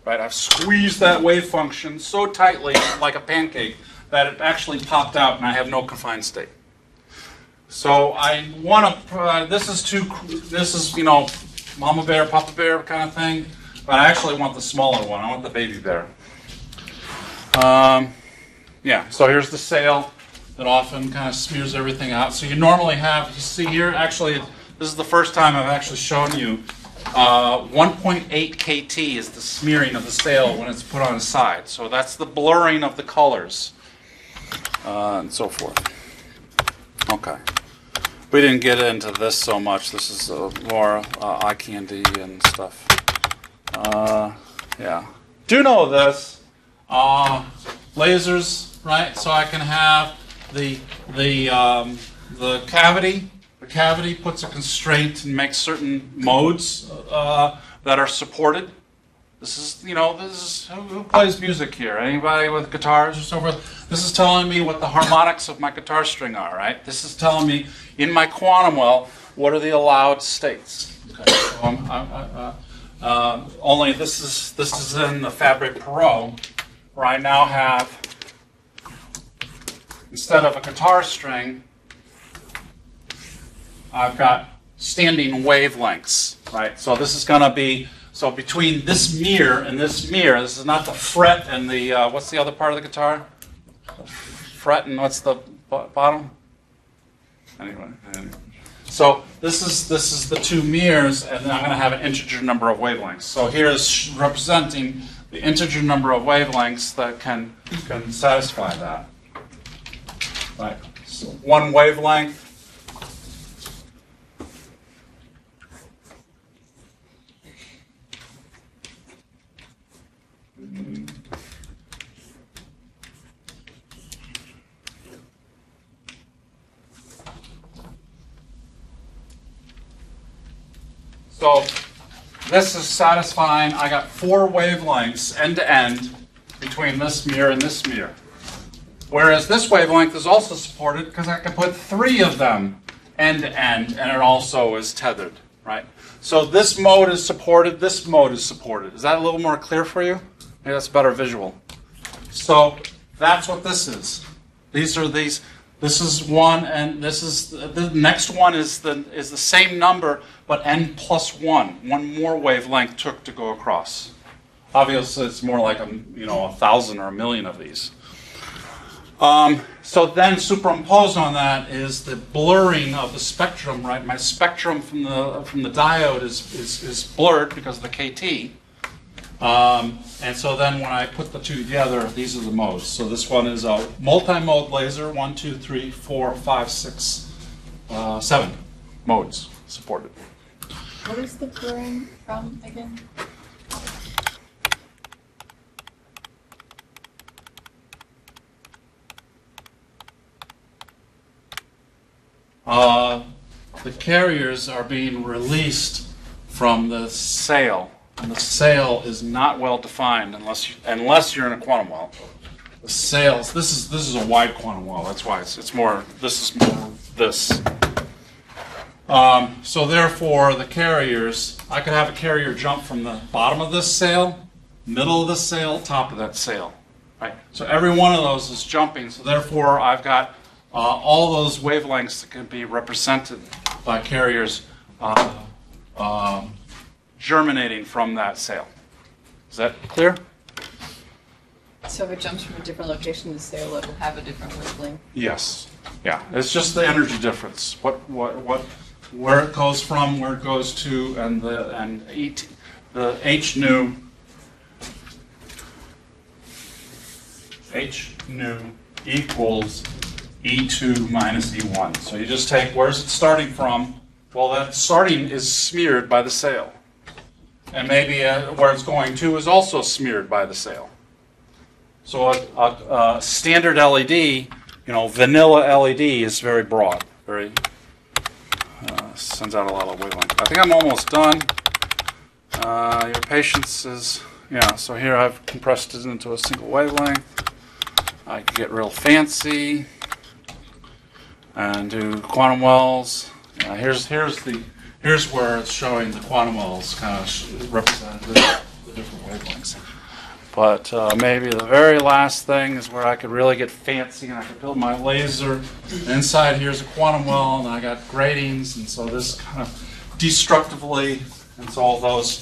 [SPEAKER 1] Right? I've squeezed that wave function so tightly, like a pancake, that it actually popped out, and I have no confined state. So I want to. This is you know, mama bear, papa bear kind of thing. But I actually want the smaller one. I want the baby bear. Yeah. So here's the sail that often kind of smears everything out. So you normally have. You see here. Actually, this is the first time I've actually shown you. 1.8 kT is the smearing of the sail when it's put on its side. So that's the blurring of the colors, and so forth. Okay. We didn't get into this so much. This is more eye candy and stuff. Yeah. Do know this. Lasers, right? So I can have the cavity. The cavity puts a constraint and makes certain modes that are supported. This is, you know, who plays music here? Anybody with guitars or so forth? This is telling me what the harmonics of my guitar string are, right? This is telling me in my quantum well what are the allowed states. Okay. So only this is in the Fabre-Perot, where I now have, instead of a guitar string, I've got standing wavelengths, right? So this is going to be, so between this mirror and this mirror, this is not the fret and the, what's the other part of the guitar? The fret and what's the bottom? Anyway. So this is the two mirrors, and then I'm going to have an integer number of wavelengths. So here is representing the integer number of wavelengths that can satisfy that. Right. So one wavelength. So this is satisfying. I got 4 wavelengths end to end between this mirror and this mirror. Whereas this wavelength is also supported because I can put 3 of them end to end, and it also is tethered, right? So this mode is supported, this mode is supported. Is that a little more clear for you? Maybe that's a better visual. So that's what this is. These are these. This is one, and this is the next one is the same number, but n plus 1. One more wavelength took to go across. Obviously, it's more like 1,000 or 1,000,000 of these. So then superimposed on that is the blurring of the spectrum, right? My spectrum from the diode is blurred because of the KT. And so then when I put the two together, these are the modes. So this one is a multi-mode laser, 1, 2, 3, 4, 5, 6, 7 modes supported.
[SPEAKER 2] What is the blurring from again?
[SPEAKER 1] The carriers are being released from the sail, and the sail is not well defined unless you're in a quantum well. The sails. This is a wide quantum well. That's why it's more. This is more this. So therefore, the carriers. I could have a carrier jump from the bottom of this sail, middle of the sail, top of that sail. Right. So every one of those is jumping. So therefore, I've got all those wavelengths that can be represented by carriers germinating from that sail. Is that clear?
[SPEAKER 2] So if it jumps from a different location, the sail it will have a different wavelength.
[SPEAKER 1] Yes. Yeah. It's just the energy difference. Where it goes from, where it goes to, and the H nu equals E2 minus E1. So you just take, where's it starting from? Well, that starting is smeared by the sail. And maybe where it's going to is also smeared by the sail. So a standard LED, vanilla LED is very broad, very sends out a lot of wavelength. I think I'm almost done. Your patience is, so here I've compressed it into a single wavelength. I can get real fancy and do quantum wells. Here's where it's showing the quantum wells kind of represented the different wavelengths. But maybe the very last thing is where I could really get fancy and I could build my laser. Inside here's a quantum well, and I got gratings, and so this kind of destructively, and so all those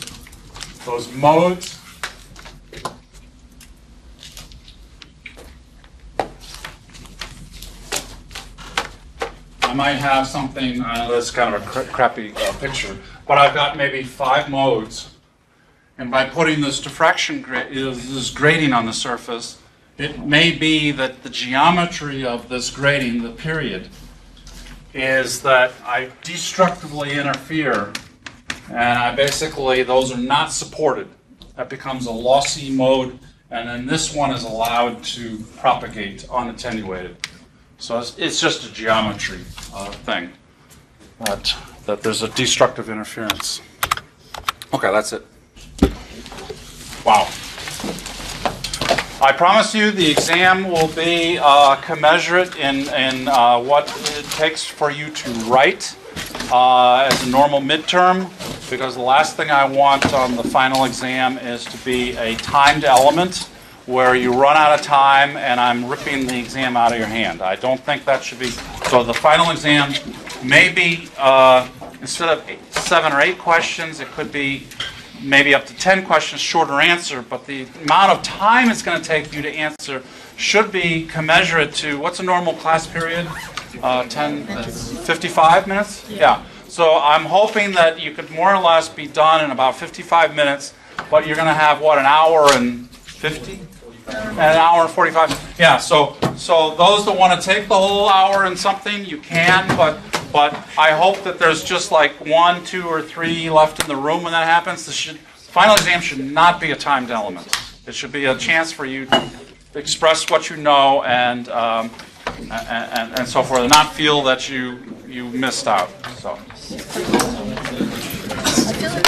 [SPEAKER 1] modes. I might have something, that's kind of a crappy picture, but I've got maybe 5 modes. And by putting this diffraction, this grating on the surface, it may be that the geometry of this grating, the period, is that I destructively interfere, and those are not supported. That becomes a lossy mode, and then this one is allowed to propagate unattenuated. So it's just a geometry thing, that there's a destructive interference. Okay, that's it. Wow. I promise you the exam will be commensurate in what it takes for you to write as a normal midterm, because the last thing I want on the final exam is to be a timed element where you run out of time and I'm ripping the exam out of your hand. I don't think that should be. So the final exam may be, instead of 7 or 8 questions, it could be maybe up to 10 questions, shorter answer, but the amount of time it's going to take you to answer should be commensurate to, what's a normal class period? 55 minutes? Yeah. So I'm hoping that you could more or less be done in about 55 minutes, but you're going to have, what, an hour and 50? An hour and 45. Yeah, so those that want to take the whole hour and something, you can, but I hope that there's just like 1, 2, or 3 left in the room when that happens. Final exam should not be a timed element. It should be a chance for you to express what you know and so forth, and not feel that you missed out. So.
[SPEAKER 3] I feel like